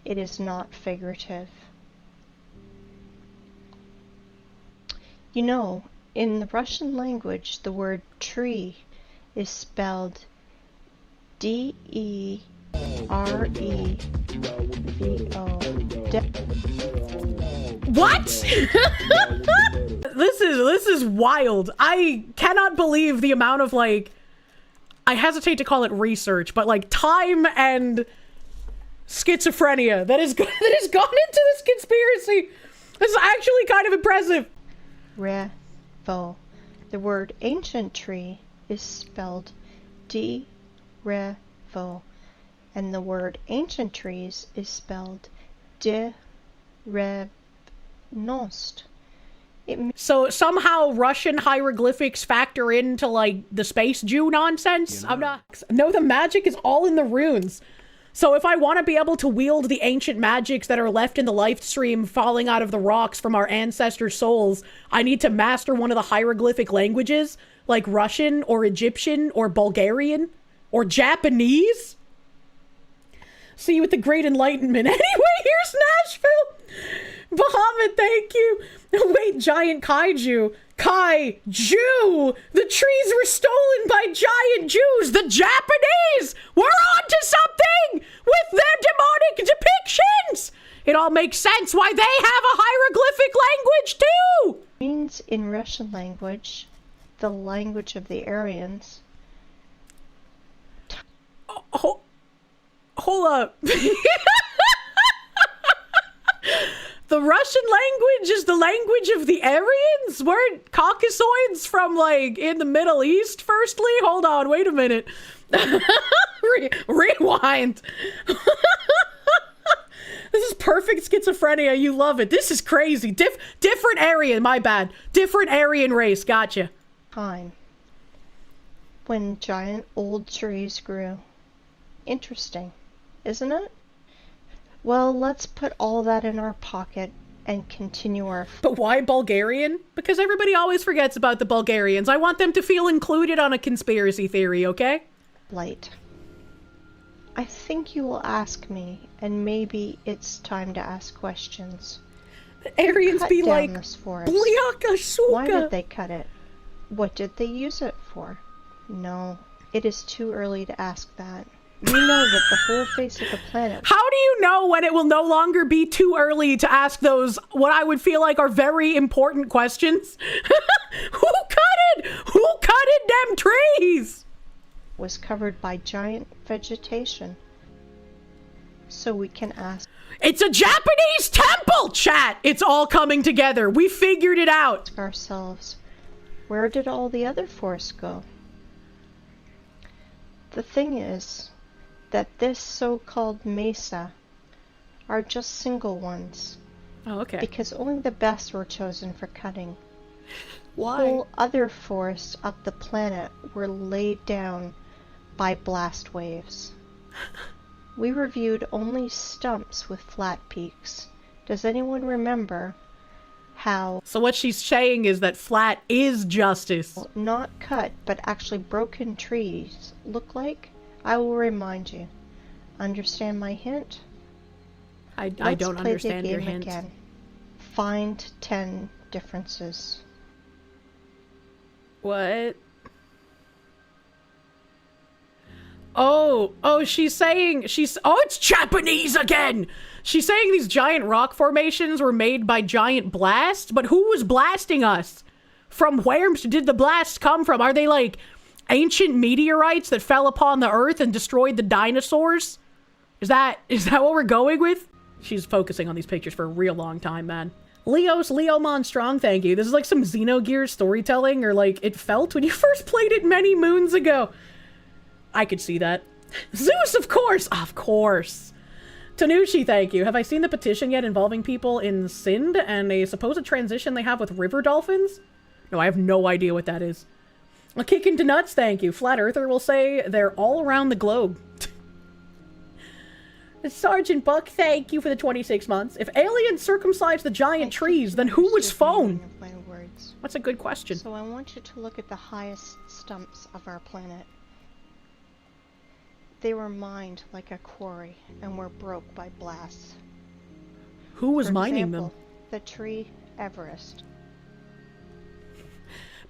it is not figurative. You know, in the Russian language, the word tree is spelled D-E-R-E-V-O. What? This is wild. I cannot believe the amount of, like, I hesitate to call it research, but like time and schizophrenia that has gone into this conspiracy. This is actually kind of impressive. Revo. The word ancient tree is spelled D-Revo, and the word ancient trees is spelled De-Rev-Nost. So somehow Russian hieroglyphics factor into like the space Jew nonsense? You know. No, the magic is all in the runes. So if I want to be able to wield the ancient magics that are left in the life stream falling out of the rocks from our ancestors' souls, I need to master one of the hieroglyphic languages, like Russian or Egyptian or Bulgarian or Japanese? See you at the Great Enlightenment. Anyway, here's Nashville. Bahamut, thank you. Wait, giant kaiju. Kai-Jew! The trees were stolen by giant Jews! The Japanese! We're on to something! With their demonic depictions! It all makes sense why they have a hieroglyphic language, too! Means in Russian language, the language of the Aryans. Hold up. The Russian language is the language of the Aryans? Weren't Caucasoids from, like, in the Middle East, firstly? Hold on, wait a minute. Rewind. This is perfect schizophrenia. You love it. This is crazy. Different Aryan, my bad. Different Aryan race. Gotcha. Time. When giant old trees grew. Interesting, isn't it? Well, let's put all that in our pocket and continue our... But why Bulgarian? Because everybody always forgets about the Bulgarians. I want them to feel included on a conspiracy theory, okay? Light. I think you will ask me, and maybe it's time to ask questions. The Aryans be like, Bliaka suka. Why did they cut it? What did they use it for? No, it is too early to ask that. We know that the whole face of the planet... How do you know when it will no longer be too early to ask those, what I would feel like are very important questions? Who cut them trees? Was covered by giant vegetation. So we can ask... It's a Japanese temple, chat! It's all coming together. We figured it out. Ourselves, where did all the other forests go? The thing is that this so-called mesa are just single ones. Oh, okay. Because only the best were chosen for cutting. Why? Whole other forests up the planet were laid down by blast waves. We reviewed only stumps with flat peaks. Does anyone remember how... So what she's saying is that flat is justice. Not cut, but actually broken trees look like? I will remind you. Understand my hint? I don't understand your hint. Again. Find 10 differences. What? Oh, she's saying, it's Japanese again! She's saying these giant rock formations were made by giant blasts, but who was blasting us? From where did the blasts come from? Are they like ancient meteorites that fell upon the earth and destroyed the dinosaurs? Is that what we're going with? She's focusing on these pictures for a real long time, man. Leomon Strong, thank you. This is like some Xenogears storytelling, or like it felt when you first played it many moons ago. I could see that. Zeus, of course! Of course. Tanushi, thank you. Have I seen the petition yet involving people in Sind and a supposed transition they have with river dolphins? No, I have no idea what that is. A kick into nuts, thank you. Flat Earther will say they're all around the globe. Sergeant Buck, thank you for the 26 months. If aliens circumcised the giant trees, then who was phone? That's a good question. So I want you to look at the highest stumps of our planet. They were mined like a quarry and were broke by blasts. Who was mining them? them? The tree Everest.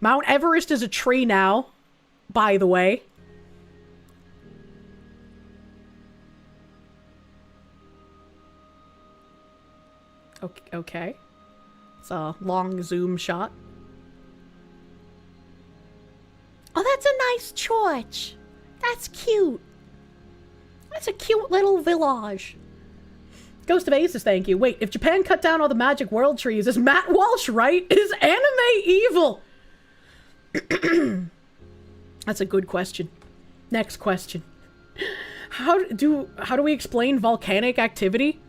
Mount Everest is a tree now, by the way. Okay. It's a long zoom shot. Oh, that's a nice church. That's cute. That's a cute little village. Ghost of Aces, thank you. Wait, if Japan cut down all the magic world trees, is Matt Walsh right? Is anime evil? That's a good question. Next question. How do we explain volcanic activity?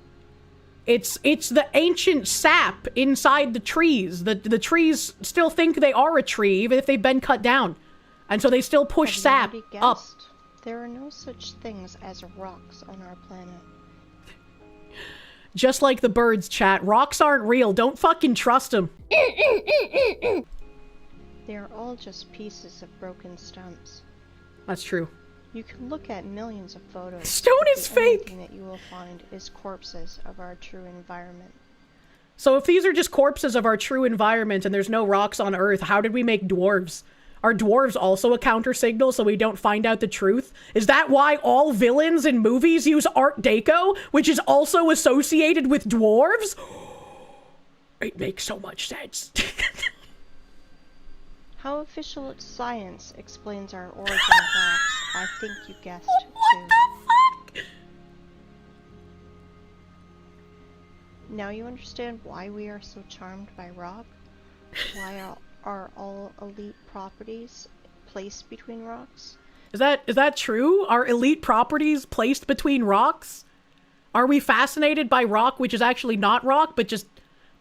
It's the ancient sap inside the trees. The trees still think they are a tree, even if they've been cut down. And so they still push sap up. There are no such things as rocks on our planet. Just like the birds, chat. Rocks aren't real. Don't fucking trust them. They are all just pieces of broken stumps. That's true. You can look at millions of photos. Stone is fake! The only thing that you will find is corpses of our true environment. So if these are just corpses of our true environment and there's no rocks on Earth, how did we make dwarves? Are dwarves also a counter signal so we don't find out the truth? Is that why all villains in movies use Art Deco, which is also associated with dwarves? It makes so much sense. How official science explains our origin of rocks, I think you guessed too. What the fuck? Now you understand why we are so charmed by rock? Why are all elite properties placed between rocks? Is that true? Are elite properties placed between rocks? Are we fascinated by rock, which is actually not rock, but just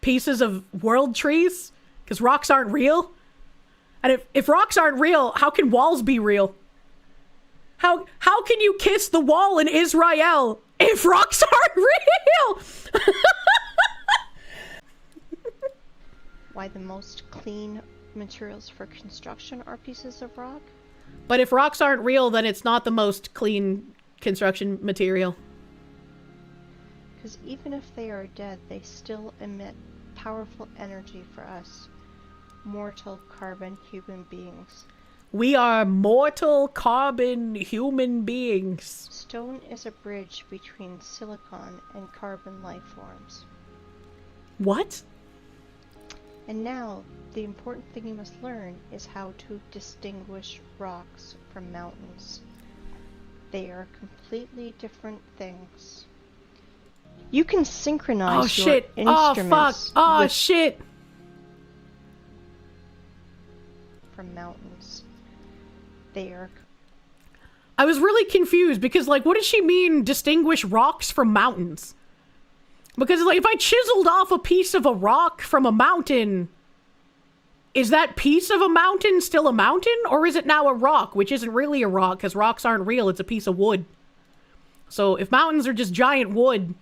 pieces of world trees? Because rocks aren't real? And if rocks aren't real, how can walls be real? How can you kiss the wall in Israel if rocks aren't real? Why the most clean materials for construction are pieces of rock? But if rocks aren't real, then it's not the most clean construction material. Because even if they are dead, they still emit powerful energy for us. Mortal carbon human beings. We are mortal carbon human beings. Stone is a bridge between silicon and carbon life forms. What? And now, the important thing you must learn is how to distinguish rocks from mountains. They are completely different things. You can synchronize your instruments shit. From mountains. They are... I was really confused because, like, what does she mean distinguish rocks from mountains? Because, like, if I chiseled off a piece of a rock from a mountain, is that piece of a mountain still a mountain? Or is it now a rock, which isn't really a rock because rocks aren't real, it's a piece of wood. So if mountains are just giant wood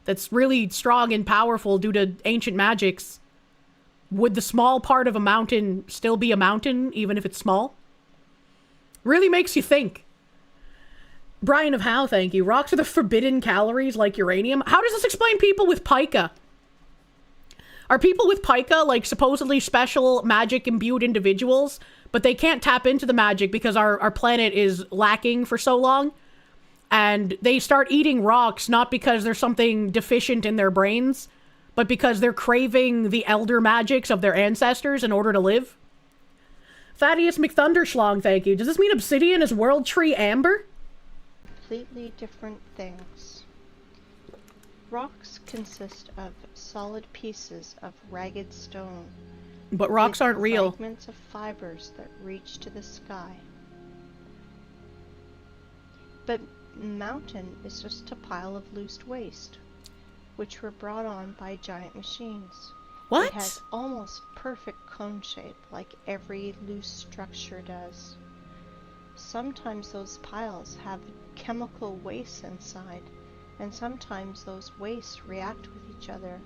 that's really strong and powerful due to ancient magics, would the small part of a mountain still be a mountain, even if it's small? Really makes you think. Brian of How, thank you. Rocks are the forbidden calories like uranium. How does this explain people with pica? Are people with pica like supposedly special magic-imbued individuals, but they can't tap into the magic because our planet is lacking for so long? And they start eating rocks not because there's something deficient in their brains, but because they're craving the elder magics of their ancestors in order to live? Thaddeus McThunderschlong, thank you. Does this mean obsidian is world tree amber? Completely different things. Rocks consist of solid pieces of ragged stone. But rocks aren't real. Fragments of fibers that reach to the sky. But mountain is just a pile of loose waste, which were brought on by giant machines. What? It has almost perfect cone shape, like every loose structure does. Sometimes those piles have chemical wastes inside, and sometimes those wastes react with each other,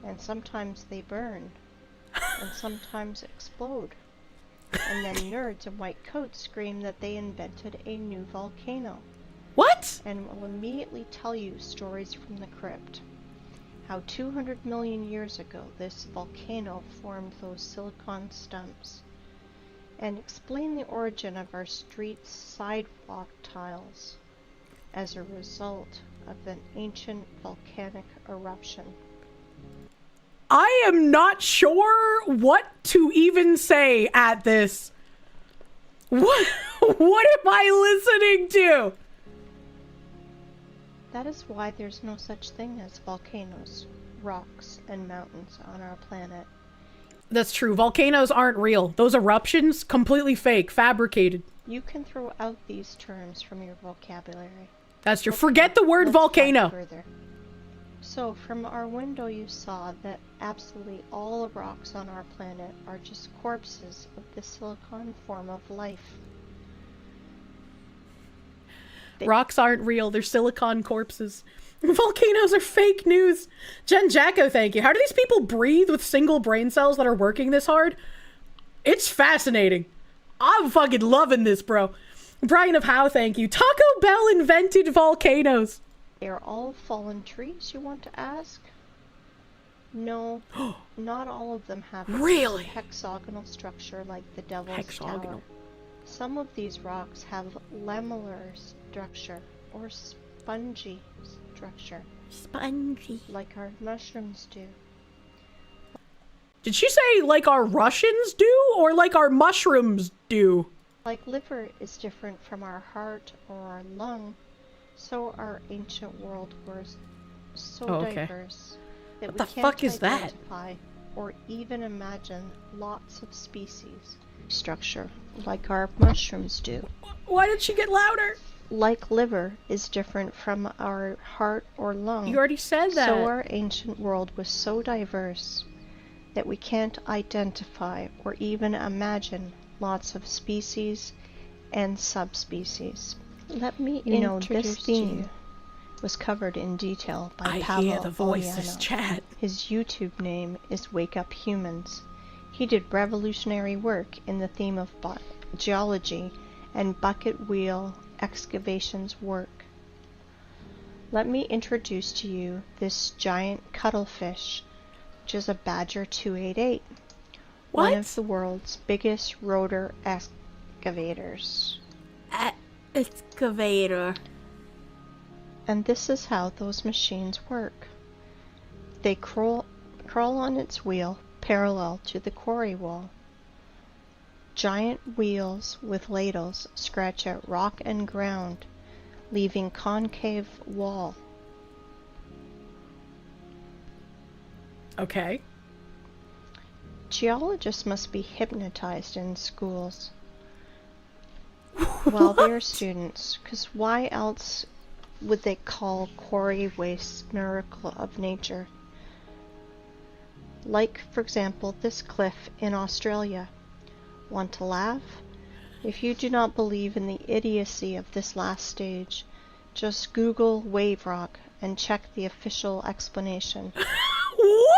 and sometimes they burn, and sometimes explode. And then nerds in white coats scream that they invented a new volcano. What? And will immediately tell you stories from the crypt. How 200 million years ago this volcano formed those silicon stumps. And explain the origin of our street's sidewalk tiles as a result of an ancient volcanic eruption. I am not sure what to even say at this. What am I listening to? That is why there's no such thing as volcanoes, rocks, and mountains on our planet. That's true. Volcanoes aren't real. Those eruptions, completely fake, fabricated. You can throw out these terms from your vocabulary. That's true. Okay, Forget the word let's volcano. dive further. So, from our window you saw that absolutely all the rocks on our planet are just corpses of the silicon form of life. Rocks aren't real. They're silicon corpses. Volcanoes are fake news. Jen Jacko, thank you. How do these people breathe with single brain cells that are working this hard? It's fascinating. I'm fucking loving this, bro. Brian of How, thank you. Taco Bell invented volcanoes. They are all fallen trees, you want to ask? No, not all of them have Really? a hexagonal structure like the Devil's Hexagonal. Tower. Some of these rocks have lamellar structure or spongy structure. Spongy. Like our mushrooms do. Did she say like our Russians do or like our mushrooms do? Like liver is different from our heart or our lung, so our ancient world was so diverse that What we the can't fuck is that? identify or even imagine lots of species structure like our mushrooms do. Why did she get louder? Like liver is different from our heart or lung. You already said that. So our ancient world was so diverse that we can't identify or even imagine lots of species and subspecies. Let me this theme was covered in detail by Pablo. I hear the voices chat. His YouTube name is Wake Up Humans. He did revolutionary work in the theme of geology and bucket wheel excavations work. Let me introduce to you this giant cuttlefish, which is a Badger 288. What? One of the world's biggest rotor excavators. Excavator. And this is how those machines work. They crawl on its wheel parallel to the quarry wall. Giant wheels with ladles scratch at rock and ground, leaving concave wall. Okay. Geologists must be hypnotized in schools while they're students, because why else would they call quarry waste miracle of nature? Like, for example, this cliff in Australia. Want to laugh? If you do not believe in the idiocy of this last stage, just Google wave rock and check the official explanation. What?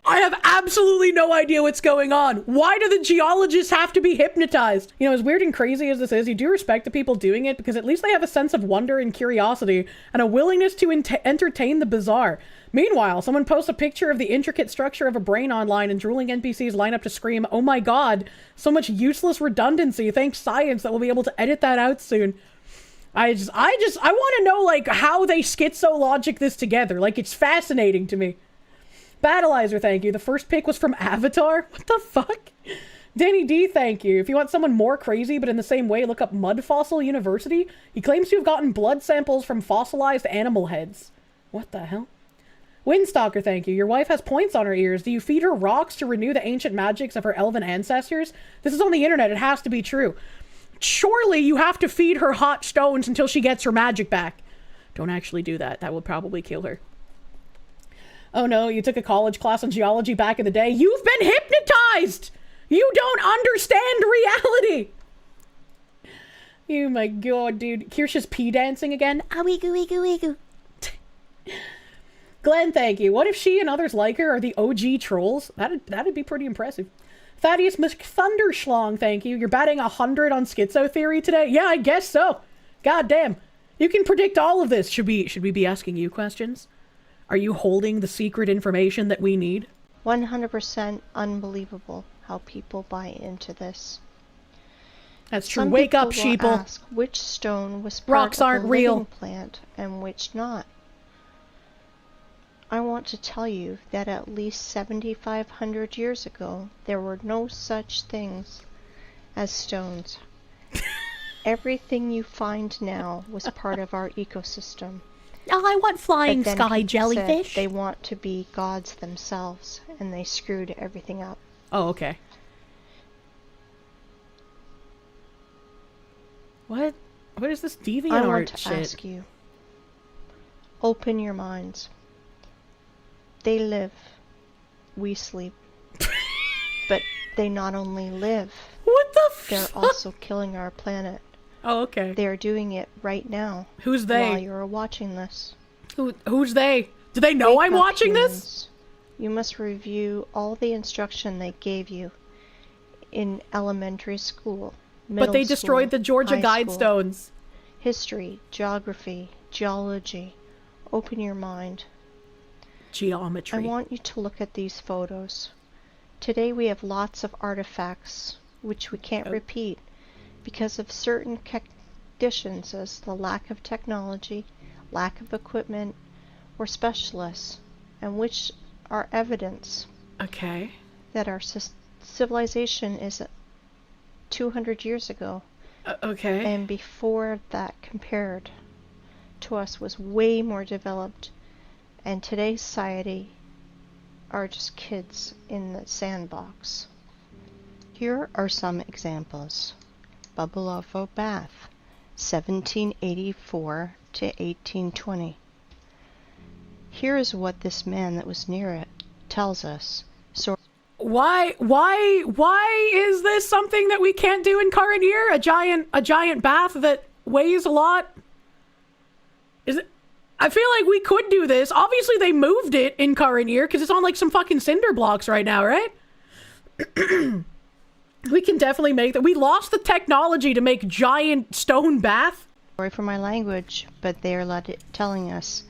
I have absolutely no idea what's going on. Why do the geologists have to be hypnotized? You know, as weird and crazy as this is, you do respect the people doing it because at least they have a sense of wonder and curiosity and a willingness to entertain the bizarre. Meanwhile, someone posts a picture of the intricate structure of a brain online and drooling NPCs line up to scream, "Oh my god, so much useless redundancy. Thanks science that we'll be able to edit that out soon." I want to know, like, how they schizo-logic this together. Like, it's fascinating to me. Battleizer, thank you. The first pick was from Avatar? What the fuck? Danny D, thank you. If you want someone more crazy, but in the same way, look up Mud Fossil University. He claims to have gotten blood samples from fossilized animal heads. What the hell? Windstalker, thank you. Your wife has points on her ears. Do you feed her rocks to renew the ancient magics of her elven ancestors? This is on the internet. It has to be true. Surely you have to feed her hot stones until she gets her magic back. Don't actually do that. That will probably kill her. Oh no, you took a college class on geology back in the day. You've been hypnotized! You don't understand reality! Oh my god, dude. Kirsche's pee dancing again. Ah-wee-goo-wee-goo-wee-goo. Glenn, thank you. What if she and others like her are the OG trolls? That'd be pretty impressive. Thaddeus McThunderschlong, thank you. You're batting 100 on schizo theory today? Yeah, I guess so. God damn. You can predict all of this. Should we be asking you questions? Are you holding the secret information that we need? 100% unbelievable how people buy into this. That's true. Wake up, sheeple. Ask which stone was part Rocks of aren't the real. living plant and which not. I want to tell you that at least 7,500 years ago, there were no such things as stones. Everything you find now was part of our ecosystem. Oh, I want flying But then sky people jellyfish. said they want to be gods themselves, and they screwed everything up. Oh, okay. What? What is this deviant I art want to shit? ask you, open your minds. They live, we sleep. But they not only live, what the they're also killing our planet. Oh, okay. They're doing it right now. Who's they? While you're watching this. Who's they? Do they know I'm watching this? You must review all the instruction they gave you in elementary school. But they destroyed the Georgia Guidestones. History, geography, geology. Open your mind. Geometry. I want you to look at these photos. Today we have lots of artifacts which we can't repeat because of certain conditions as the lack of technology, lack of equipment, or specialists, and which are evidence that our civilization is 200 years ago. And before that compared to us was way more developed, and today's society are just kids in the sandbox. Here are some examples. Babble bath, 1784 to 1820. Here is what this man that was near it tells us. So Why is this something that we can't do in current year? A giant bath that weighs a lot? Is it? I feel like we could do this. Obviously they moved it in current year because it's on like some fucking cinder blocks right now, right? We can definitely make that. We lost the technology to make giant stone bath. Sorry for my language, but they are telling us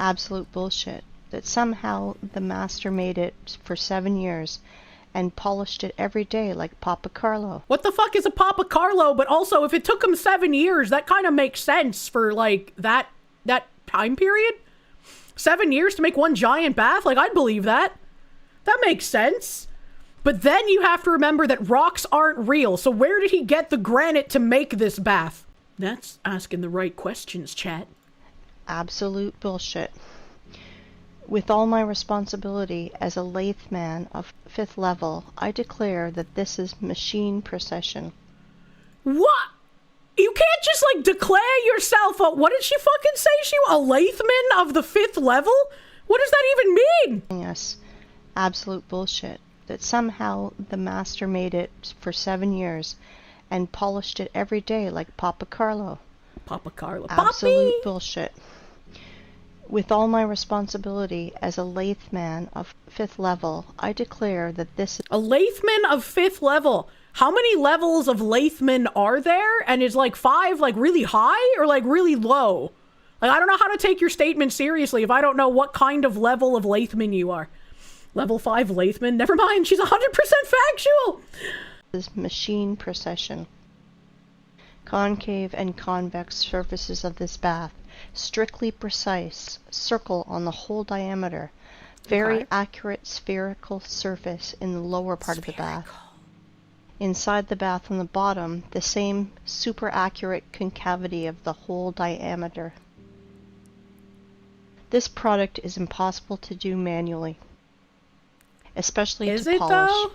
absolute bullshit. That somehow the master made it for 7 years and polished it every day like Papa Carlo. What the fuck is a Papa Carlo? But also, if it took him 7 years, that kind of makes sense for like that time period. 7 years to make one giant bath? Like, I'd believe that. That makes sense. But then you have to remember that rocks aren't real. So where did he get the granite to make this bath? That's asking the right questions, chat. Absolute bullshit. With all my responsibility as a lathe man of 5th level, I declare that this is machine procession. What? You can't just like declare yourself a, what did she fucking say? She a latheman of the 5th level? What does that even mean? Yes, absolute bullshit. That somehow the master made it for 7 years and polished it every day like Papa Carlo. Papa Carlo. Absolute bullshit. With all my responsibility as a lathe man of 5th level, I declare that this is... A latheman of 5th level? How many levels of latheman are there? And is like 5 like really high or like really low? Like, I don't know how to take your statement seriously if I don't know what kind of level of latheman you are. Level 5 latheman? Never mind, she's 100% factual! This is machine procession. Concave and convex surfaces of this bath. Strictly precise, circle on the whole diameter. Very accurate spherical surface in the lower part of the bath. Inside the bath on the bottom, the same super accurate concavity of the whole diameter. This product is impossible to do manually. Especially to polish. Is it though?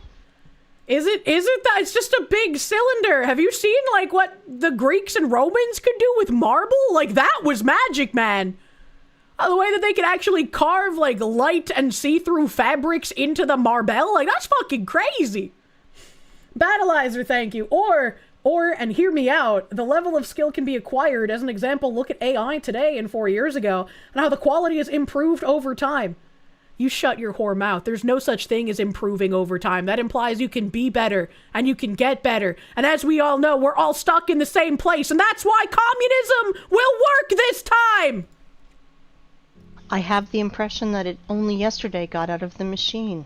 Is it that it's just a big cylinder? Have you seen like what the Greeks and Romans could do with marble? Like that was magic, man. The way that they can actually carve, like, light and see-through fabrics into the marble, like, that's fucking crazy. Battleizer, thank you. Or, and hear me out, the level of skill can be acquired. As an example, look at AI today and 4 years ago, and how the quality has improved over time. You shut your whore mouth. There's no such thing as improving over time. That implies you can be better, and you can get better. And as we all know, we're all stuck in the same place, and that's why communism will work this time! I have the impression that it only yesterday got out of the machine.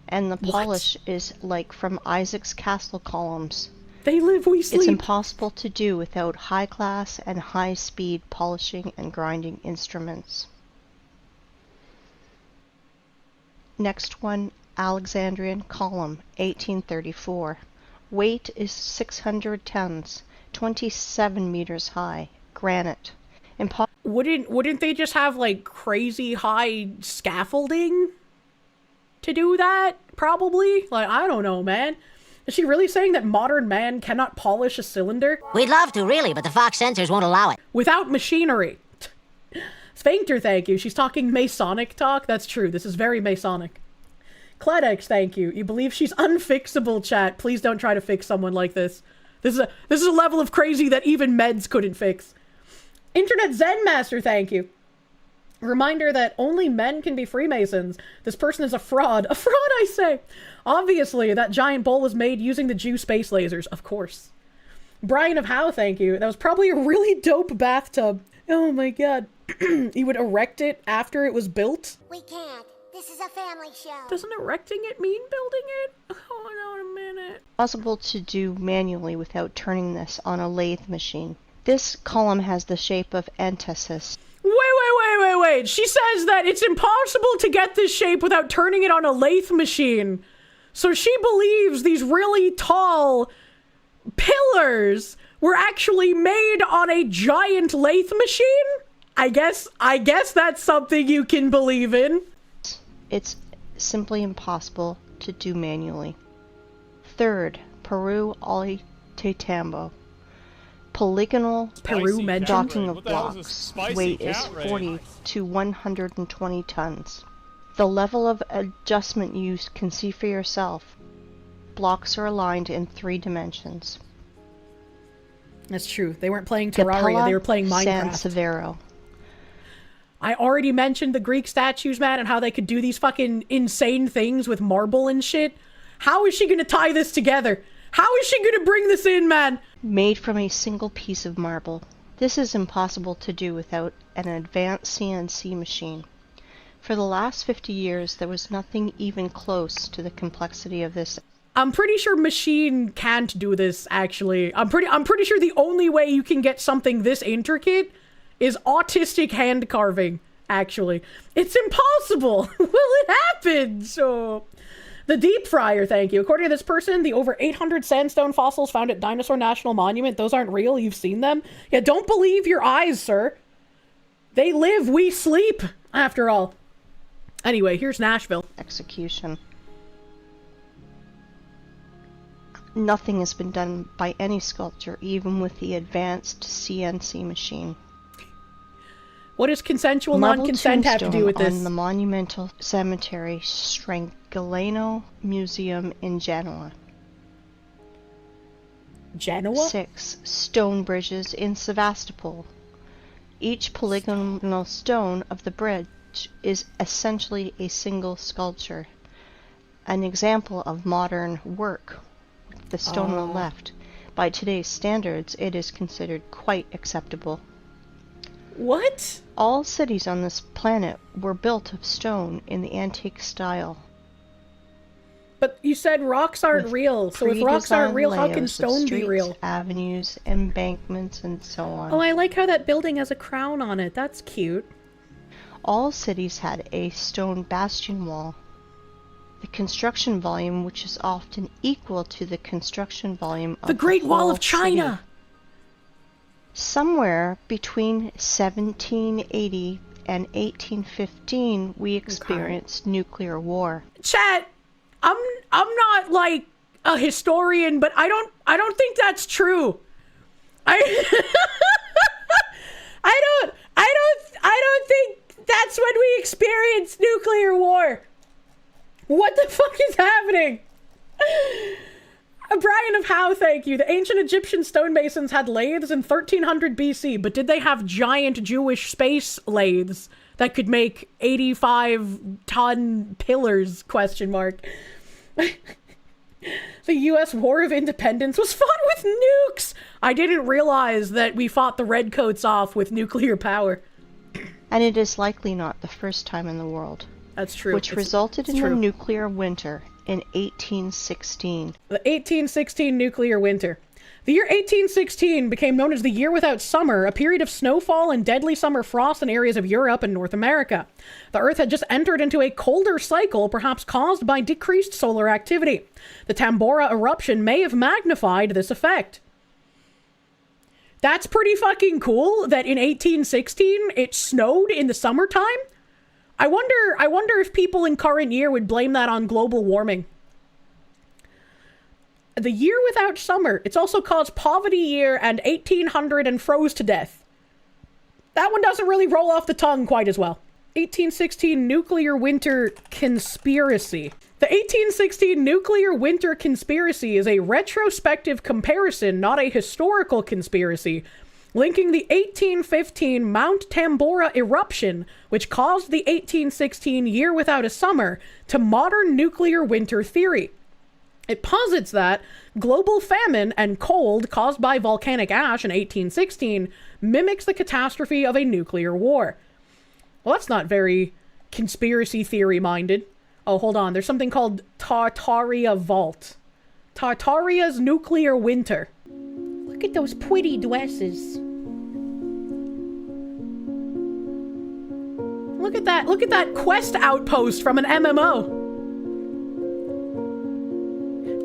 And the polish is like from Isaac's castle columns. They live, we sleep. It's impossible to do without high-class and high-speed polishing and grinding instruments. Next one, Alexandrian column, 1834. Weight is 600 tons, 27 meters high, granite. Wouldn't they just have like crazy high scaffolding to do that? Probably. Like, I don't know, man. Is she really saying that modern man cannot polish a cylinder? We'd love to, really, but the Fox sensors won't allow it. Without machinery. Sphincter, thank you. She's talking Masonic talk. That's true. This is very Masonic. Kledex, thank you. You believe she's unfixable, chat. Please don't try to fix someone like this. This is a level of crazy that even meds couldn't fix. Internet Zen Master, thank you. Reminder that only men can be Freemasons. This person is a fraud. A fraud, I say. Obviously, that giant bowl was made using the Jew space lasers. Of course. Brian of Howe, thank you. That was probably a really dope bathtub. Oh my god. You would erect it after it was built? We can't. This is a family show. Doesn't erecting it mean building it? Oh, no, a minute. Possible to do manually without turning this on a lathe machine. This column has the shape of antithesis. Wait. She says that it's impossible to get this shape without turning it on a lathe machine. So she believes these really tall pillars were actually made on a giant lathe machine? I guess that's something you can believe in. It's simply impossible to do manually. Third, Peru Tambo. Polygonal docking of blocks. Weight is 40 to 120 tons. The level of adjustment you can see for yourself. Blocks are aligned in 3 dimensions. That's true. They weren't playing Terraria, they were playing Minecraft. San Severo. I already mentioned the Greek statues, man, and how they could do these fucking insane things with marble and shit. How is she gonna tie this together? How is she gonna bring this in, man? Made from a single piece of marble. This is impossible to do without an advanced CNC machine. For the last 50 years, there was nothing even close to the complexity of this. I'm pretty sure machine can't do this, actually. I'm pretty sure the only way you can get something this intricate is autistic hand carving, actually. It's impossible! Will it happen? So... The Deep Fryer, thank you. According to this person, the over 800 sandstone fossils found at Dinosaur National Monument, those aren't real, you've seen them? Yeah, don't believe your eyes, sir. They live, we sleep, after all. Anyway, here's Nashville. Execution. Nothing has been done by any sculptor, even with the advanced CNC machine. What does consensual non-consent have to do with this? On the monumental cemetery Strangolano Museum in Genoa. Genoa? 6 stone bridges in Sevastopol. Each polygonal stone of the bridge is essentially a single sculpture. An example of modern work. The stone on the left. By today's standards, it is considered quite acceptable. What? All cities on this planet were built of stone in the antique style. But you said rocks aren't real, so if rocks aren't real, how can stone be real? Avenues, embankments, and so on. Oh, I like how that building has a crown on it. That's cute. All cities had a stone bastion wall. The construction volume, which is often equal to the construction volume of the Great Wall of China. China! Somewhere between 1780 and 1815, we experienced nuclear war. Chat, I'm not like a historian, but I don't think that's true. I I don't think that's when we experienced nuclear war. What the fuck is happening? Brian of Howe, thank you. The ancient Egyptian stonemasons had lathes in 1300 BC, but did they have giant Jewish space lathes that could make 85-ton pillars? Question mark. The U.S. War of Independence was fought with nukes. I didn't realize that we fought the redcoats off with nuclear power. And it is likely not the first time in the world. That's true. Which resulted in the nuclear winter in 1816. The 1816 nuclear winter. The year 1816 became known as the year without summer, a period of snowfall and deadly summer frost in areas of Europe and North America. The Earth had just entered into a colder cycle, perhaps caused by decreased solar activity. The Tambora eruption may have magnified this effect. That's pretty fucking cool that in 1816 it snowed in the summertime. I wonder if people in current year would blame that on global warming. The year without summer. It's also caused poverty year and 1800 and froze to death. That one doesn't really roll off the tongue quite as well. 1816 nuclear winter conspiracy. The 1816 nuclear winter conspiracy is a retrospective comparison, not a historical conspiracy, linking the 1815 Mount Tambora eruption, which caused the 1816 year without a summer, to modern nuclear winter theory. It posits that global famine and cold caused by volcanic ash in 1816 mimics the catastrophe of a nuclear war. Well, that's not very conspiracy theory minded. Oh, hold on. There's something called Tartaria Vault. Tartaria's nuclear winter. Look at those pretty dresses. Look at that quest outpost from an MMO.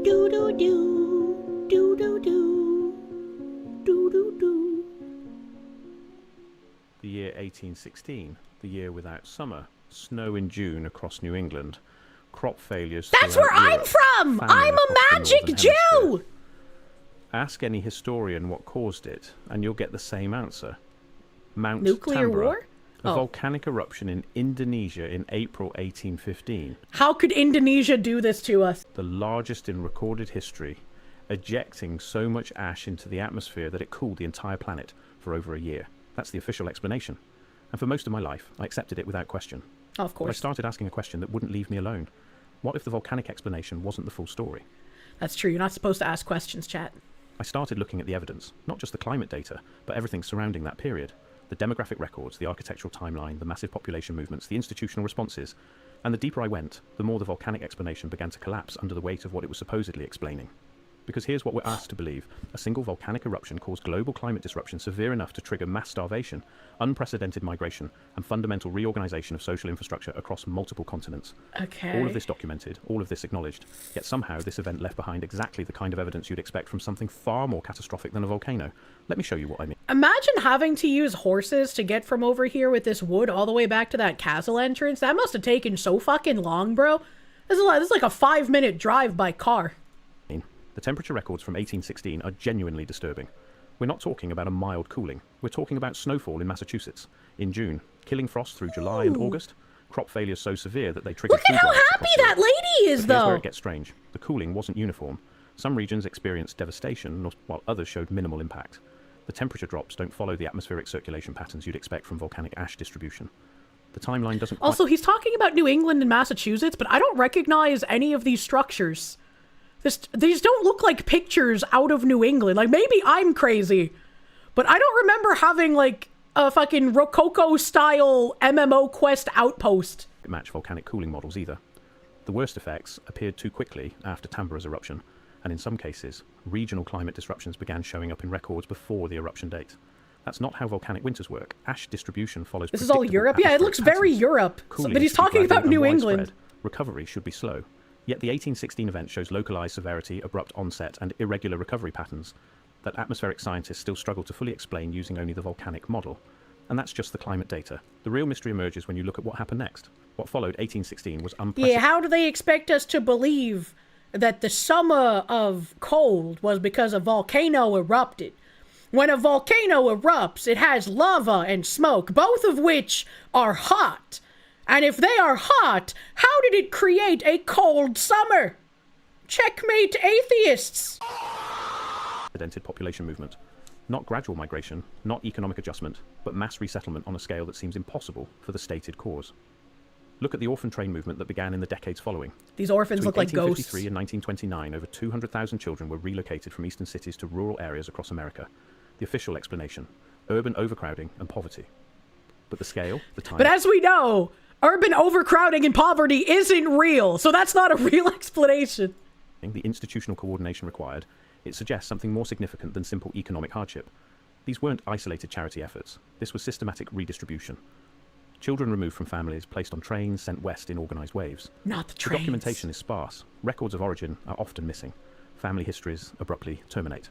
Do do do do do do do do do. The year 1816, the year without summer, snow in June across New England, crop failures. That's where I'm from. I'm a magic Jew. Ask any historian what caused it, and you'll get the same answer. Mount Nuclear Tambora, war? a volcanic eruption in Indonesia in April 1815. How could Indonesia do this to us? The largest in recorded history, ejecting so much ash into the atmosphere that it cooled the entire planet for over a year. That's the official explanation. And for most of my life, I accepted it without question. Of course. But I started asking a question that wouldn't leave me alone. What if the volcanic explanation wasn't the full story? That's true. You're not supposed to ask questions, chat. I started looking at the evidence, not just the climate data, but everything surrounding that period. The demographic records, the architectural timeline, the massive population movements, the institutional responses. And the deeper I went, the more the volcanic explanation began to collapse under the weight of what it was supposedly explaining. Because here's what we're asked to believe. A single volcanic eruption caused global climate disruption severe enough to trigger mass starvation, unprecedented migration, and fundamental reorganization of social infrastructure across multiple continents. Okay. All of this documented, all of this acknowledged, yet somehow this event left behind exactly the kind of evidence you'd expect from something far more catastrophic than a volcano. Let me show you what I mean. Imagine having to use horses to get from over here with this wood all the way back to that castle entrance. That must have taken so fucking long, bro. This is like a 5-minute drive by car. The temperature records from 1816 are genuinely disturbing. We're not talking about a mild cooling. We're talking about snowfall in Massachusetts in June, killing frost through July and August, crop failures so severe that they triggered. Look at how happy that lady is, but here's though. where it gets strange. The cooling wasn't uniform. Some regions experienced devastation, while others showed minimal impact. The temperature drops don't follow the atmospheric circulation patterns you'd expect from volcanic ash distribution. The timeline doesn't. Also, he's talking about New England and Massachusetts, but I don't recognize any of these structures. These don't look like pictures out of New England. Like, maybe I'm crazy, but I don't remember having, like, a fucking Rococo-style MMO quest outpost. Match volcanic cooling models either. The worst effects appeared too quickly after Tambora's eruption, and in some cases, regional climate disruptions began showing up in records before the eruption date. That's not how volcanic winters work. Ash distribution follows. This is all Europe? Yeah, it looks very Europe. But he's talking about New England. Recovery should be slow. Yet the 1816 event shows localized severity, abrupt onset, and irregular recovery patterns that atmospheric scientists still struggle to fully explain using only the volcanic model. And that's just the climate data. The real mystery emerges when you look at what happened next. What followed 1816 was unprecedented. Yeah, how do they expect us to believe that the summer of cold was because a volcano erupted? When a volcano erupts, it has lava and smoke, both of which are hot. And if they are hot, how did it create a cold summer? Checkmate, atheists! Unprecedented population movement. Not gradual migration, not economic adjustment, but mass resettlement on a scale that seems impossible for the stated cause. Look at the orphan train movement that began in the decades following. These orphans look like ghosts. Between 1853 and 1929, over 200,000 children were relocated from eastern cities to rural areas across America. The official explanation: urban overcrowding and poverty. But the scale, the time... But as we know, urban overcrowding and poverty isn't real, so that's not a real explanation. The institutional coordination required, it suggests something more significant than simple economic hardship. These weren't isolated charity efforts. This was systematic redistribution. Children removed from families, placed on trains, sent west in organised waves. Not the The trains. documentation is sparse. Records of origin are often missing. Family histories abruptly terminate.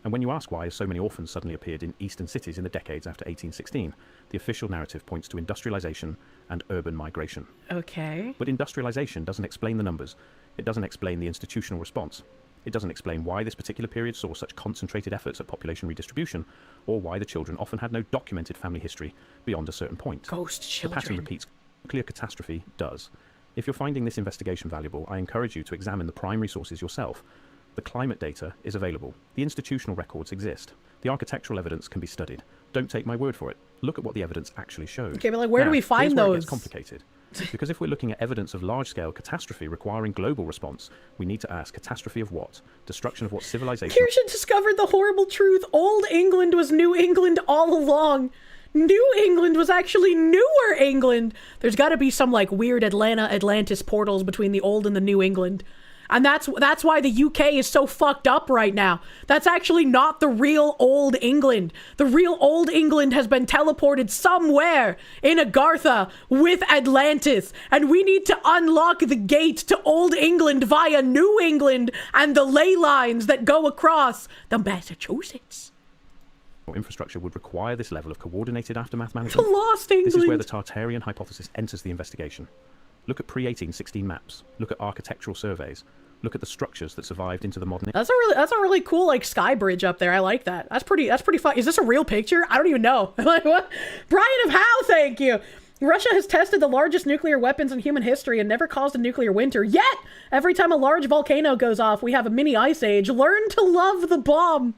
And when you ask why so many orphans suddenly appeared in eastern cities in the decades after 1816, the official narrative points to industrialisation and urban migration. Okay. But industrialisation doesn't explain the numbers. It doesn't explain the institutional response. It doesn't explain why this particular period saw such concentrated efforts at population redistribution, or why the children often had no documented family history beyond a certain point. Ghost children. The pattern repeats. Nuclear catastrophe does. If you're finding this investigation valuable, I encourage you to examine the primary sources yourself. The climate data is available. The institutional records exist. The architectural evidence can be studied. Don't take my word for it. Look at what the evidence actually shows. Okay, but like, where do we find here's where those? It gets complicated. Because if we're looking at evidence of large-scale catastrophe requiring global response, we need to ask, catastrophe of what? Destruction of what civilization? Kirsche discovered the horrible truth. Old England was New England all along. New England was actually newer England. There's got to be some like weird Atlantis portals between the old and the New England. And that's why the UK is so fucked up right now. That's actually not the real old England. The real old England has been teleported somewhere in Agartha with Atlantis. And we need to unlock the gate to old England via New England and the ley lines that go across the Massachusetts. Infrastructure would require this level of coordinated aftermath management. The lost England. This is where the Tartarian hypothesis enters the investigation. Look at pre-1816 maps. Look at architectural surveys. Look at the structures that survived into the modern... That's a really cool like sky bridge up there. I like that. That's pretty fun. Is this a real picture? I don't even know. Like what? Brian of How, thank you. Russia has tested the largest nuclear weapons in human history and never caused a nuclear winter. Yet, every time a large volcano goes off, we have a mini ice age. Learn to love the bomb.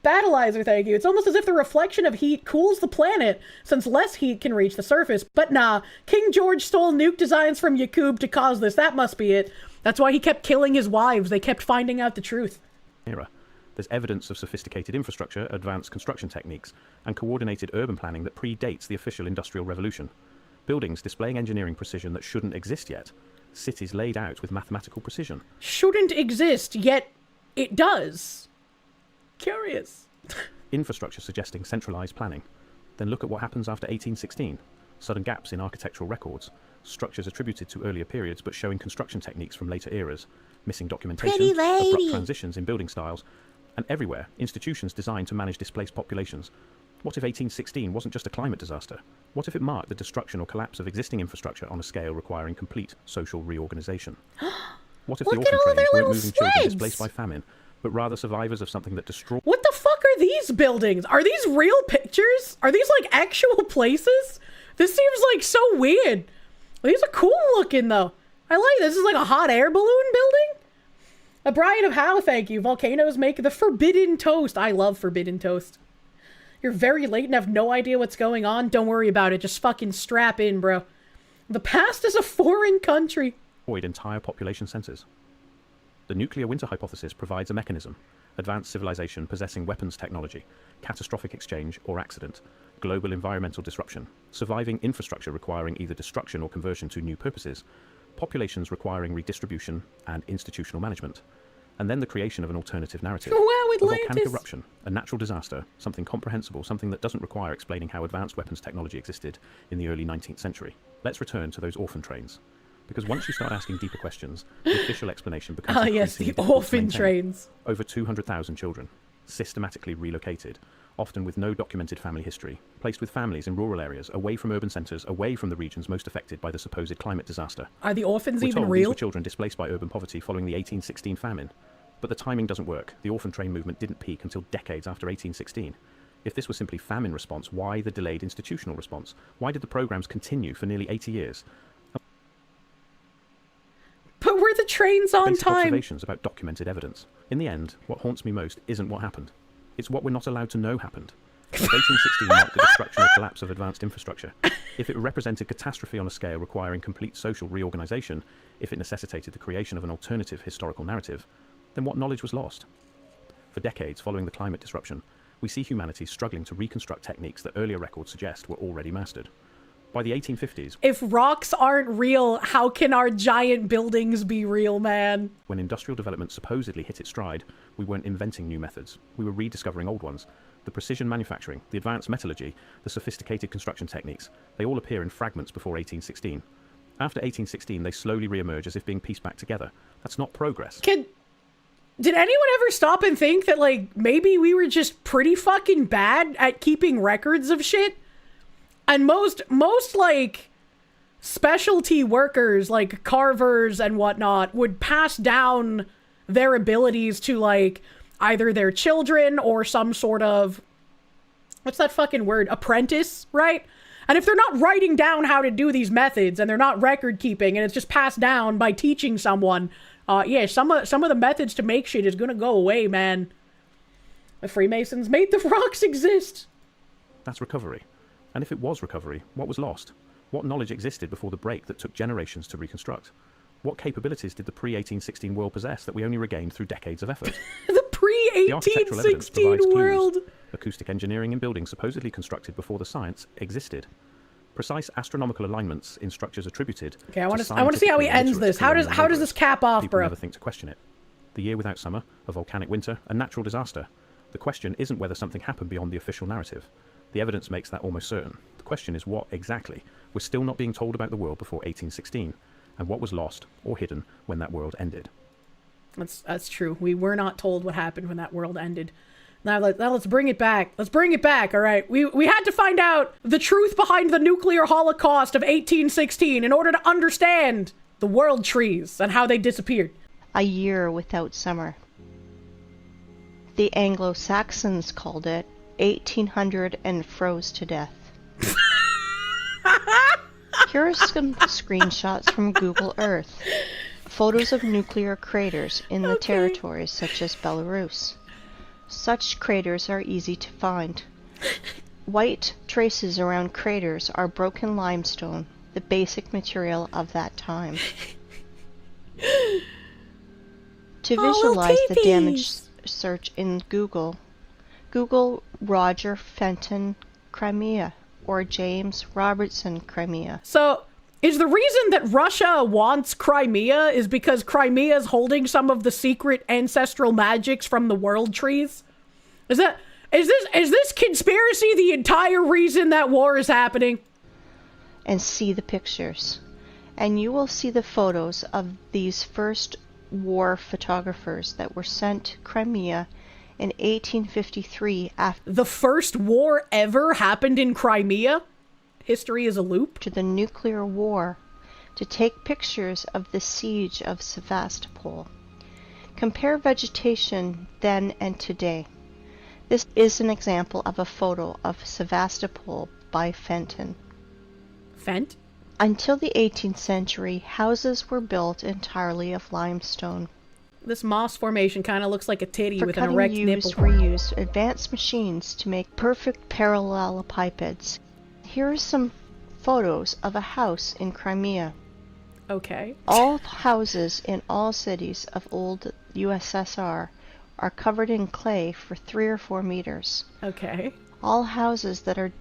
Battleizer, thank you. It's almost as if the reflection of heat cools the planet, since less heat can reach the surface. But nah, King George stole nuke designs from Yakub to cause this. That must be it. That's why he kept killing his wives. They kept finding out the truth. There's evidence of sophisticated infrastructure, advanced construction techniques, and coordinated urban planning that predates the official Industrial Revolution. Buildings displaying engineering precision that shouldn't exist yet. Cities laid out with mathematical precision. Shouldn't exist, yet it does. Curious. Infrastructure suggesting centralized planning. Then look at what happens after 1816. Sudden gaps in architectural records. Structures attributed to earlier periods but showing construction techniques from later eras. Missing documentation. Abrupt transitions in building styles. And everywhere, institutions designed to manage displaced populations. What if 1816 wasn't just a climate disaster? What if it marked the destruction or collapse of existing infrastructure on a scale requiring complete social reorganization? What if the orphan trains weren't moving children displaced by famine, but rather survivors of something that destroyed... What the fuck are these buildings? Are these real pictures? Are these like actual places? This seems like so weird. These are cool looking though. I like this. This is like a hot air balloon building. A Brian of How, thank you. Volcanoes make the forbidden toast. I love forbidden toast. You're very late and have no idea what's going on. Don't worry about it. Just fucking strap in, bro. The past is a foreign country. Entire population centers. The nuclear winter hypothesis provides a mechanism. Advanced civilization possessing weapons technology, catastrophic exchange or accident, global environmental disruption, surviving infrastructure requiring either destruction or conversion to new purposes, populations requiring redistribution and institutional management, and then the creation of an alternative narrative. Wow, A Atlantis! volcanic eruption, a natural disaster, something comprehensible, something that doesn't require explaining how advanced weapons technology existed in the early 19th century. Let's return to those orphan trains. Because once you start asking deeper questions, the official explanation becomes yes, the difficult to orphan maintain. trains. Over 200,000 children, systematically relocated, often with no documented family history, placed with families in rural areas, away from urban centres, away from the regions most affected by the supposed climate disaster. Are the orphans We're even told real? These were children displaced by urban poverty following the 1816 famine. But the timing doesn't work. The orphan train movement didn't peak until decades after 1816. If this was simply famine response, why the delayed institutional response? Why did the programs continue for nearly 80 years? But were the trains on Basic time? Observations about documented evidence. In the end, what haunts me most isn't what happened. It's what we're not allowed to know happened. If 1816 marked the destruction or collapse of advanced infrastructure, if it represented catastrophe on a scale requiring complete social reorganization, if it necessitated the creation of an alternative historical narrative, then what knowledge was lost? For decades following the climate disruption, we see humanity struggling to reconstruct techniques that earlier records suggest were already mastered. By the 1850s, if rocks aren't real, how can our giant buildings be real, man? When industrial development supposedly hit its stride, we weren't inventing new methods. We were rediscovering old ones. The precision manufacturing, the advanced metallurgy, the sophisticated construction techniques, they all appear in fragments before 1816. After 1816, they slowly re-emerge as if being pieced back together. That's not progress. Did anyone ever stop and think that, like, maybe we were just pretty fucking bad at keeping records of shit? And most like, specialty workers, like carvers and whatnot, would pass down their abilities to, like, either their children or some sort of, what's that fucking word? Apprentice, right? And if they're not writing down how to do these methods and they're not record keeping and it's just passed down by teaching someone, yeah, some of the methods to make shit is gonna go away, man. The Freemasons made the rocks exist. That's recovery. And if it was recovery, what was lost? What knowledge existed before the break that took generations to reconstruct? What capabilities did the pre-1816 world possess that we only regained through decades of effort? The pre-1816 world! Clues. Acoustic engineering in buildings supposedly constructed before the science existed. Precise astronomical alignments in structures attributed. Okay, I want to see how he ends this. How does this cap off, People bro? never think to question it. The year without summer, a volcanic winter, a natural disaster. The question isn't whether something happened beyond the official narrative. The evidence makes that almost certain. The question is what exactly? We're still not being told about the world before 1816, and what was lost or hidden when that world ended. That's true. We were not told what happened when that world ended. Now let's bring it back. Let's bring it back, all right? We had to find out the truth behind the nuclear holocaust of 1816 in order to understand the world trees and how they disappeared. A year without summer. The Anglo-Saxons called it 1800 and froze to death. Here are some screenshots from Google Earth. Photos of nuclear craters in the territories such as Belarus. Such craters are easy to find. White traces around craters are broken limestone, the basic material of that time. To visualize the damage, search in Google Roger Fenton Crimea or James Robertson Crimea. So, is the reason that Russia wants Crimea is because Crimea is holding some of the secret ancestral magics from the world trees? Is this conspiracy the entire reason that war is happening? And see the pictures. And you will see the photos of these first war photographers that were sent to Crimea in 1853 after the first war ever happened in Crimea? History is a loop? To the nuclear war, to take pictures of the siege of Sevastopol. Compare vegetation then and today. This is an example of a photo of Sevastopol by Fenton. Fent? Until the 18th century, houses were built entirely of limestone. This moss formation kind of looks like a titty For with an cutting erect U's nipple. were used advanced machines to make perfect parallelepipeds. Here are some photos of a house in Crimea. Okay. All houses in all cities of old USSR are covered in clay for 3 or 4 meters. Okay. All houses that are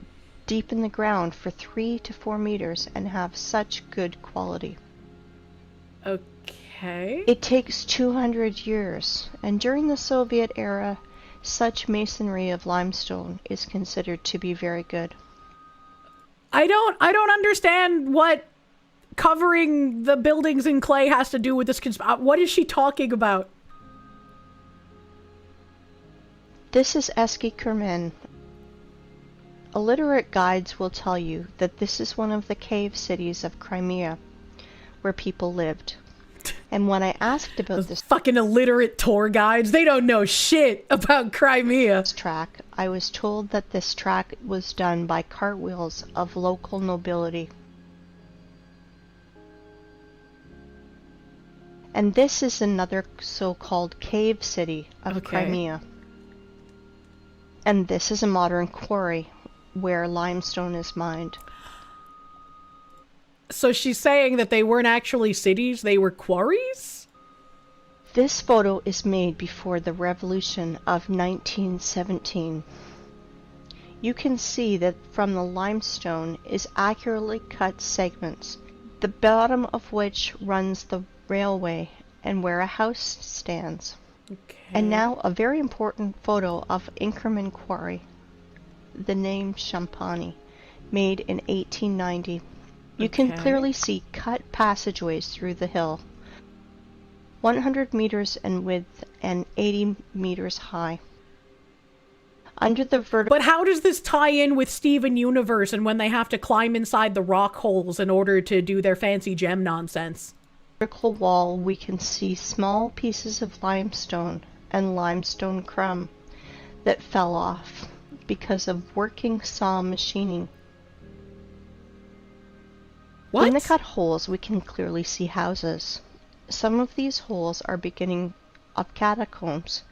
deep in the ground for 3 to 4 meters and have such good quality. Okay. It takes 200 years, and during the Soviet era, such masonry of limestone is considered to be very good. I don't understand what covering the buildings in clay has to do with this what is she talking about? This is Eski Kermen. Illiterate guides will tell you that this is one of the cave cities of Crimea, where people lived. And when I asked about this fucking illiterate tour guides, they don't know shit about Crimea. Track, I was told that this track was done by cartwheels of local nobility. And this is another so-called cave city of Crimea. And this is a modern quarry where limestone is mined. So she's saying that they weren't actually cities, they were quarries? This photo is made before the revolution of 1917. You can see that from the limestone is accurately cut segments, the bottom of which runs the railway and where a house stands. And now a very important photo of Inkerman Quarry, the name Champagne, made in 1890. You can clearly see cut passageways through the hill, 100 meters in width and 80 meters high. Under the vertical... But how does this tie in with Steven Universe and when they have to climb inside the rock holes in order to do their fancy gem nonsense? Vertical wall, we can see small pieces of limestone and limestone crumb that fell off because of working saw machining. What? In the cut holes, we can clearly see houses. Some of these holes are beginning of catacombs,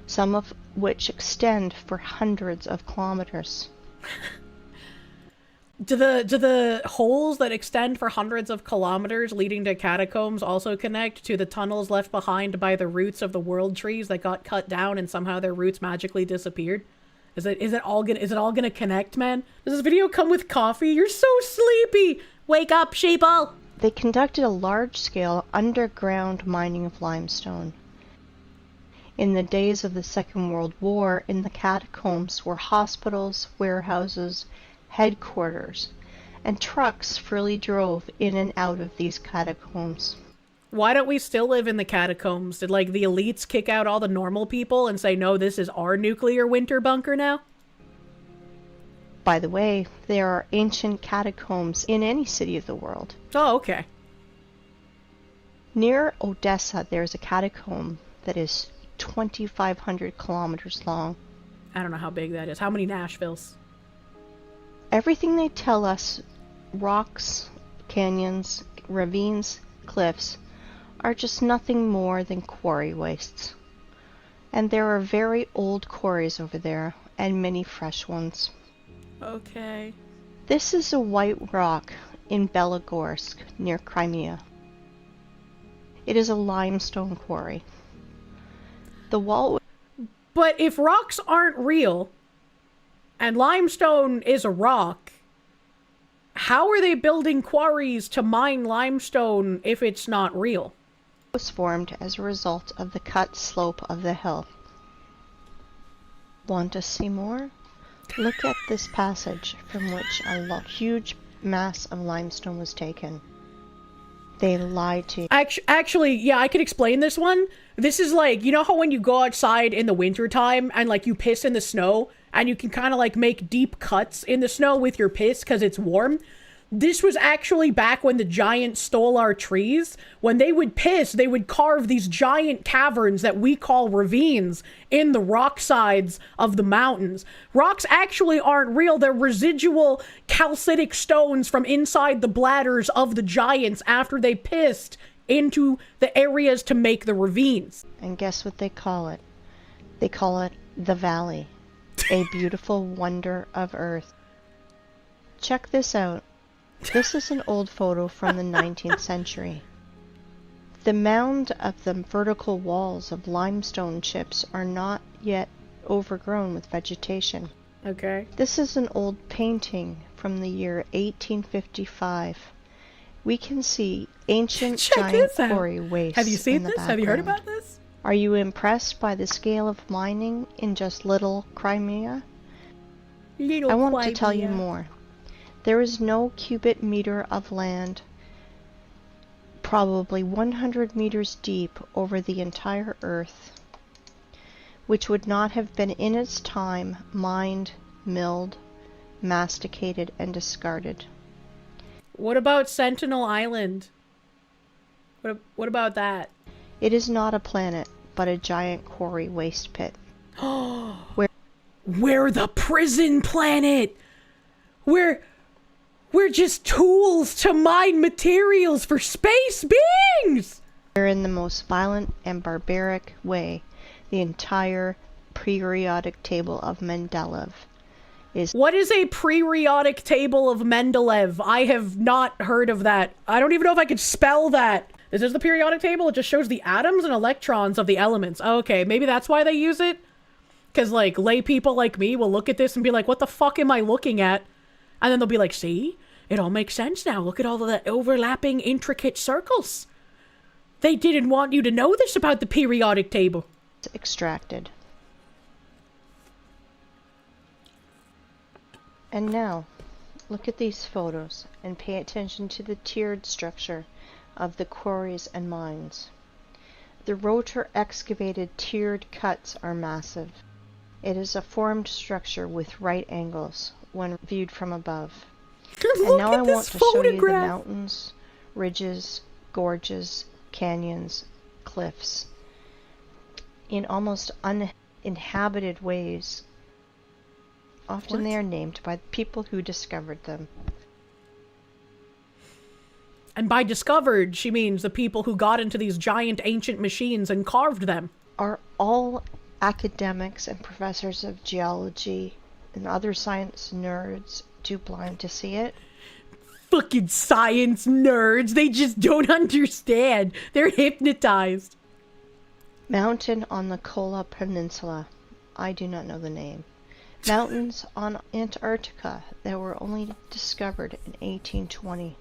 some of which extend for hundreds of kilometers. Do the holes that extend for hundreds of kilometers leading to catacombs also connect to the tunnels left behind by the roots of the world trees that got cut down and somehow their roots magically disappeared? Is it all gonna connect, man? Does this video come with coffee? You're so sleepy! Wake up, sheeple! They conducted a large-scale underground mining of limestone. In the days of the Second World War, in the catacombs were hospitals, warehouses, headquarters, and trucks freely drove in and out of these catacombs. Why don't we still live in the catacombs? Did, like, the elites kick out all the normal people and say, no, this is our nuclear winter bunker now? By the way, there are ancient catacombs in any city of the world. Oh, okay. Near Odessa, there's a catacomb that is 2,500 kilometers long. I don't know how big that is. How many Nashvilles? Everything they tell us, rocks, canyons, ravines, cliffs, are just nothing more than quarry wastes. And there are very old quarries over there, and many fresh ones. Okay. This is a white rock in Belogorsk, near Crimea. It is a limestone quarry. The wall... But if rocks aren't real, and limestone is a rock, how are they building quarries to mine limestone if it's not real? It was formed as a result of the cut slope of the hill. Want to see more? Look at this passage from which a huge mass of limestone was taken. They lied to you. Actually, yeah, I could explain this one. This is like, you know how when you go outside in the wintertime and like you piss in the snow and you can kind of like make deep cuts in the snow with your piss because it's warm? This was actually back when the giants stole our trees. When they would piss, they would carve these giant caverns that we call ravines in the rock sides of the mountains. Rocks actually aren't real. They're residual calcitic stones from inside the bladders of the giants after they pissed into the areas to make the ravines. And guess what they call it? They call it the Valley, a beautiful wonder of Earth. Check this out. This is an old photo from the 19th century. The mound of the vertical walls of limestone chips are not yet overgrown with vegetation. Okay. This is an old painting from the year 1855. We can see ancient giant quarry wastes. Have you seen this? Have you heard about this? Are you impressed by the scale of mining in just little Crimea? I want to tell you more. There is no cubic meter of land, probably 100 meters deep over the entire Earth, which would not have been in its time mined, milled, masticated, and discarded. What about Sentinel Island? What about that? It is not a planet, but a giant quarry waste pit. We're the prison planet! We're just tools to mine materials for space beings! Where in the most violent and barbaric way, the entire periodic table of Mendeleev is... What is a periodic table of Mendeleev? I have not heard of that. I don't even know if I could spell that. Is this the periodic table? It just shows the atoms and electrons of the elements. Okay, maybe that's why they use it? Because, like, lay people like me will look at this and be like, what the fuck am I looking at? And then they'll be like, see? It all makes sense now. Look at all of the overlapping, intricate circles. They didn't want you to know this about the periodic table. Extracted. And now, look at these photos and pay attention to the tiered structure of the quarries and mines. The rotor excavated tiered cuts are massive. It is a formed structure with right angles when viewed from above. And now I want to show you the mountains, ridges, gorges, canyons, cliffs. In almost uninhabited ways. Often they are named by the people who discovered them. And by discovered, she means the people who got into these giant ancient machines and carved them. Are all academics and professors of geology and other science nerds too blind to see it? Fucking science nerds. They just don't understand. They're hypnotized. Mountain on the Kola Peninsula. I do not know the name. Mountains on Antarctica that were only discovered in 1820.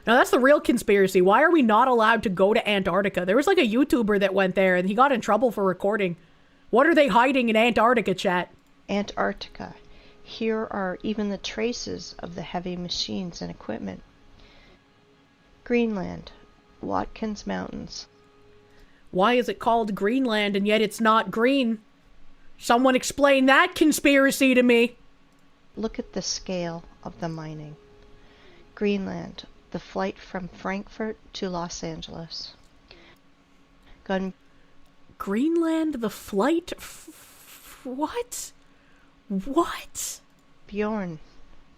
Now that's the real conspiracy. Why are we not allowed to go to Antarctica? There was like a YouTuber that went there and he got in trouble for recording. What are they hiding in Antarctica, chat? Antarctica. Here are even the traces of the heavy machines and equipment. Greenland. Watkins Mountains. Why is it called Greenland and yet it's not green? Someone explain that conspiracy to me. Look at the scale of the mining. Greenland. The flight from Frankfurt to Los Angeles. Greenland, the flight? What? What? Bjorn,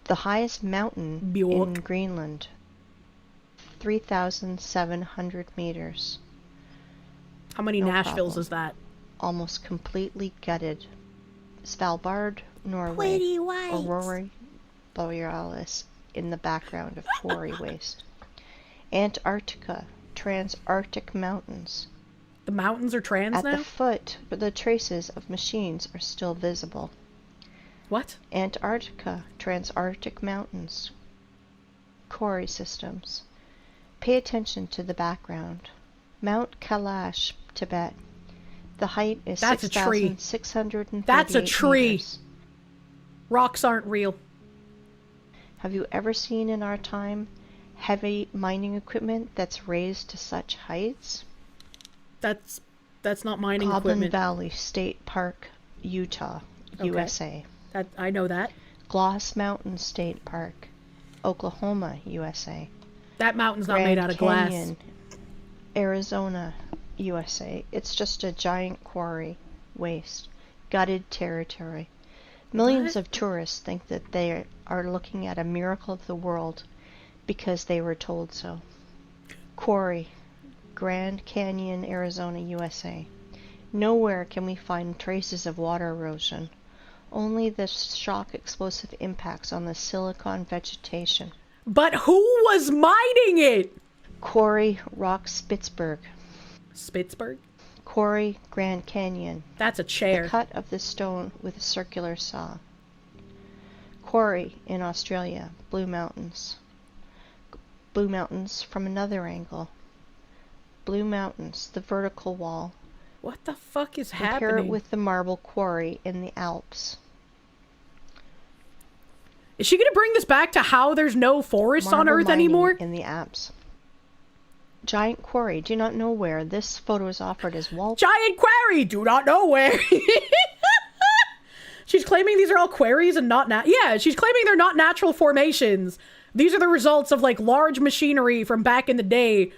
the highest mountain in Greenland. 3,700 meters. How many Nashvilles is that? Almost completely gutted. Svalbard, Norway. Aurora Borealis in the background of quarry waste. Antarctica, Transantarctic Mountains. The mountains are trans now? At the foot, but the traces of machines are still visible. What? Antarctica, Transantarctic Mountains. Quarry systems. Pay attention to the background. Mount Kailash, Tibet. The height is 6,638 That's a tree. meters. Rocks aren't real. Have you ever seen in our time heavy mining equipment that's raised to such heights? That's not mining Goblin equipment. Valley State Park, Utah, USA. That I know that. Gloss Mountain State Park, Oklahoma, USA. That mountain's not Grand made out of glass. Canyon, Arizona, USA. It's just a giant quarry, waste, gutted territory. Millions of tourists think that they are looking at a miracle of the world because they were told so. Quarry, Grand Canyon, Arizona, USA. Nowhere can we find traces of water erosion. Only the shock explosive impacts on the silicon vegetation. But who was mining it? Quarry, Rock Spitzberg. Spitzberg? Quarry, Grand Canyon. That's a chair. The cut of the stone with a circular saw. Quarry in Australia, Blue Mountains. Blue Mountains from another angle. Blue Mountains, the vertical wall. What the fuck is Compare happening? Compare it with the marble quarry in the Alps. Is she gonna bring this back to how there's no forests on Earth anymore? In the Alps. Giant quarry, do not know where. This photo is offered as wallpaper. Giant quarry, do not know where. She's claiming these are all quarries and not yeah, she's claiming they're not natural formations. These are the results of like large machinery from back in the day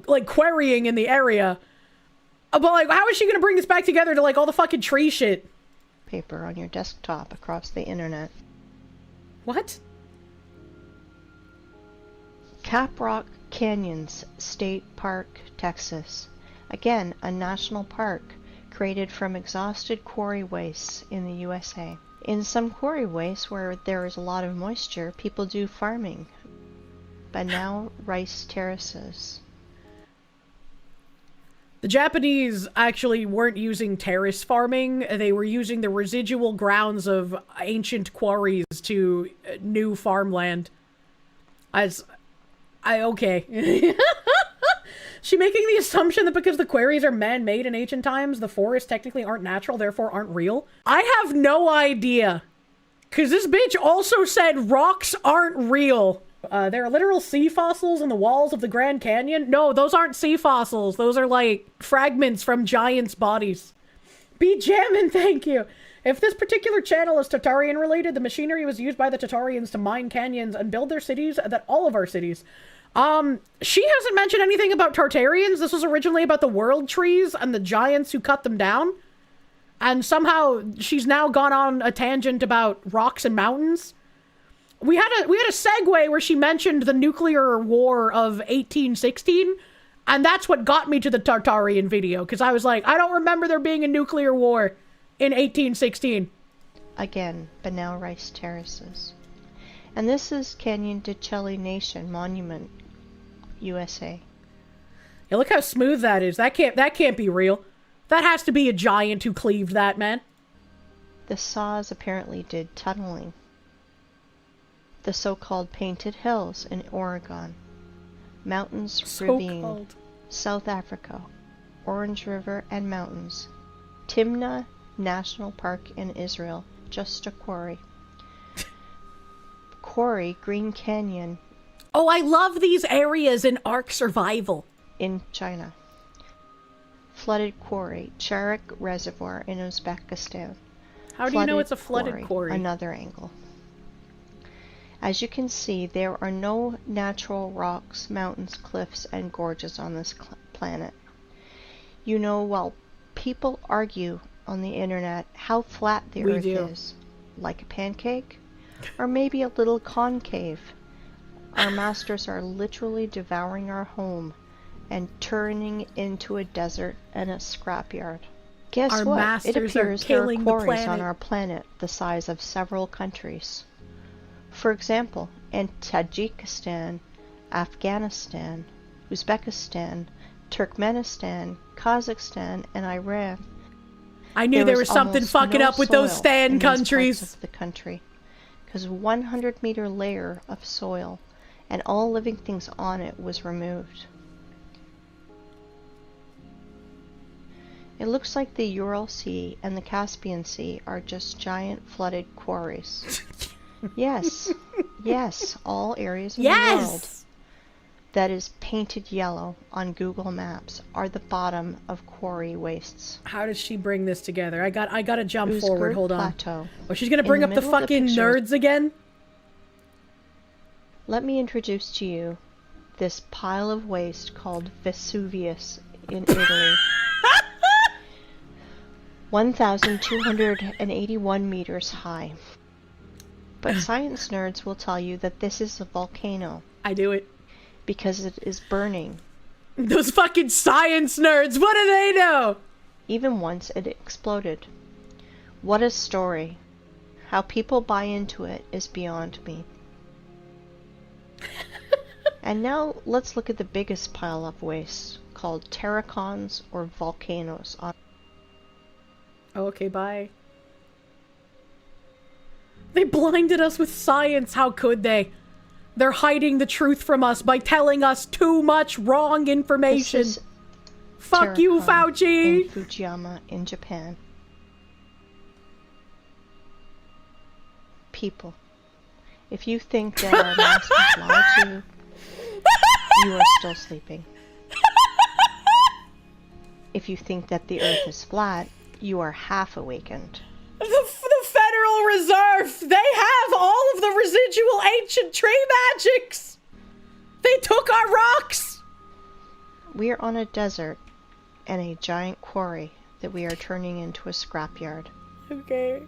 like, quarrying in the area. But, like, how is she gonna bring this back together to, like, all the fucking tree shit? Paper on your desktop across the internet. What? Caprock Canyons State Park, Texas. Again, a national park created from exhausted quarry wastes in the USA. In some quarry wastes where there is a lot of moisture, people do farming. But now rice terraces. The Japanese actually weren't using terrace farming. They were using the residual grounds of ancient quarries to new farmland. Okay. She making the assumption that because the quarries are man-made in ancient times, the forests technically aren't natural, therefore aren't real? I have no idea. Because this bitch also said rocks aren't real. There are literal sea fossils in the walls of the Grand Canyon. No, those aren't sea fossils. Those are, like, fragments from giants' bodies. Be jammin', thank you. If this particular channel is Tartarian related, the machinery was used by the Tartarians to mine canyons and build their cities, that all of our cities. She hasn't mentioned anything about Tartarians. This was originally about the world trees and the giants who cut them down. And somehow she's now gone on a tangent about rocks and mountains. We had a segue where she mentioned the nuclear war of 1816, and that's what got me to the Tartarian video, because I was like, I don't remember there being a nuclear war in 1816. Again, but now rice terraces. And this is Canyon de Chelly Nation Monument, USA. Yeah, look how smooth that is. That can't be real. That has to be a giant who cleaved that, man. The saws apparently did tunneling. The so-called Painted Hills in Oregon. Mountains Ravine, South Africa. Orange River and Mountains. Timna National Park in Israel. Just a quarry. Quarry, Green Canyon. Oh, I love these areas in Ark Survival. In China. Flooded quarry, Charak Reservoir in Uzbekistan. How do you know it's a flooded quarry? Another angle. As you can see, there are no natural rocks, mountains, cliffs, and gorges on this planet. You know, while people argue on the internet how flat the Earth is, like a pancake, or maybe a little concave, our masters are literally devouring our home and turning into a desert and a scrapyard. Guess what? It appears there are quarries on our planet the size of several countries. For example, in Tajikistan, Afghanistan, Uzbekistan, Turkmenistan, Kazakhstan, and Iran. I knew there was something fucking up with those Stan countries. Of the country, because 100-meter layer of soil and all living things on it was removed. It looks like the Ural Sea and the Caspian Sea are just giant flooded quarries. Yes, yes, all areas of the world that is painted yellow on Google Maps are the bottom of quarry wastes. How does she bring this together? I gotta jump forward. Hold on. Plateau. Oh, she's gonna bring up the fucking nerds again? Let me introduce to you this pile of waste called Vesuvius in Italy. 1,281 meters high. But science nerds will tell you that this is a volcano. I do it. Because it is burning. Those fucking science nerds, what do they know? Even once it exploded. What a story. How people buy into it is beyond me. And now let's look at the biggest pile of waste, called terracons or volcanoes. Okay, bye. They blinded us with science, how could they? They're hiding the truth from us by telling us too much wrong information. Fuck you, Fauci! In Fujiyama, in Japan. People, if you think that our masters lied to you, you are still sleeping. If you think that the Earth is flat, you are half awakened. The Federal Reserve! They have all of the residual ancient tree magics! They took our rocks! We are on a desert and a giant quarry that we are turning into a scrapyard. Okay.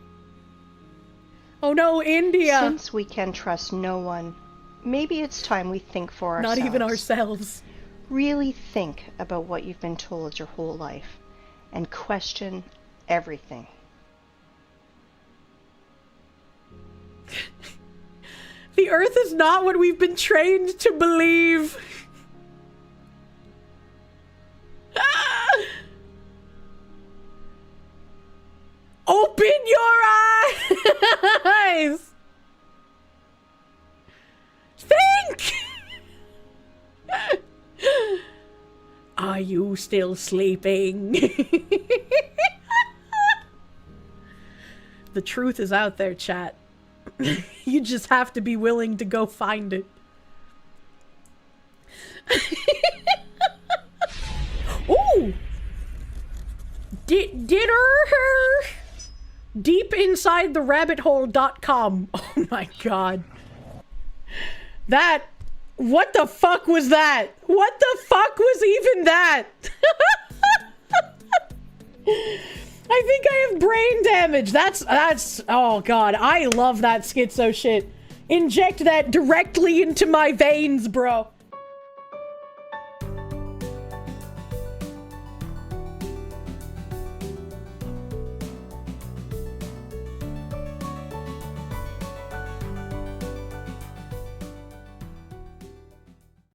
Oh no, India! Since we can trust no one, maybe it's time we think for ourselves. Not even ourselves. Really think about what you've been told your whole life and question everything. The Earth is not what we've been trained to believe. Open your eyes! Think! Are you still sleeping? The truth is out there, chat. You just have to be willing to go find it. Ooh! Dinner? Deepinsidetherabbithole.com. Oh my god. What the fuck was that? What the fuck was even that? I think I have brain damage. That's, oh god, I love that schizo shit. Inject that directly into my veins, bro.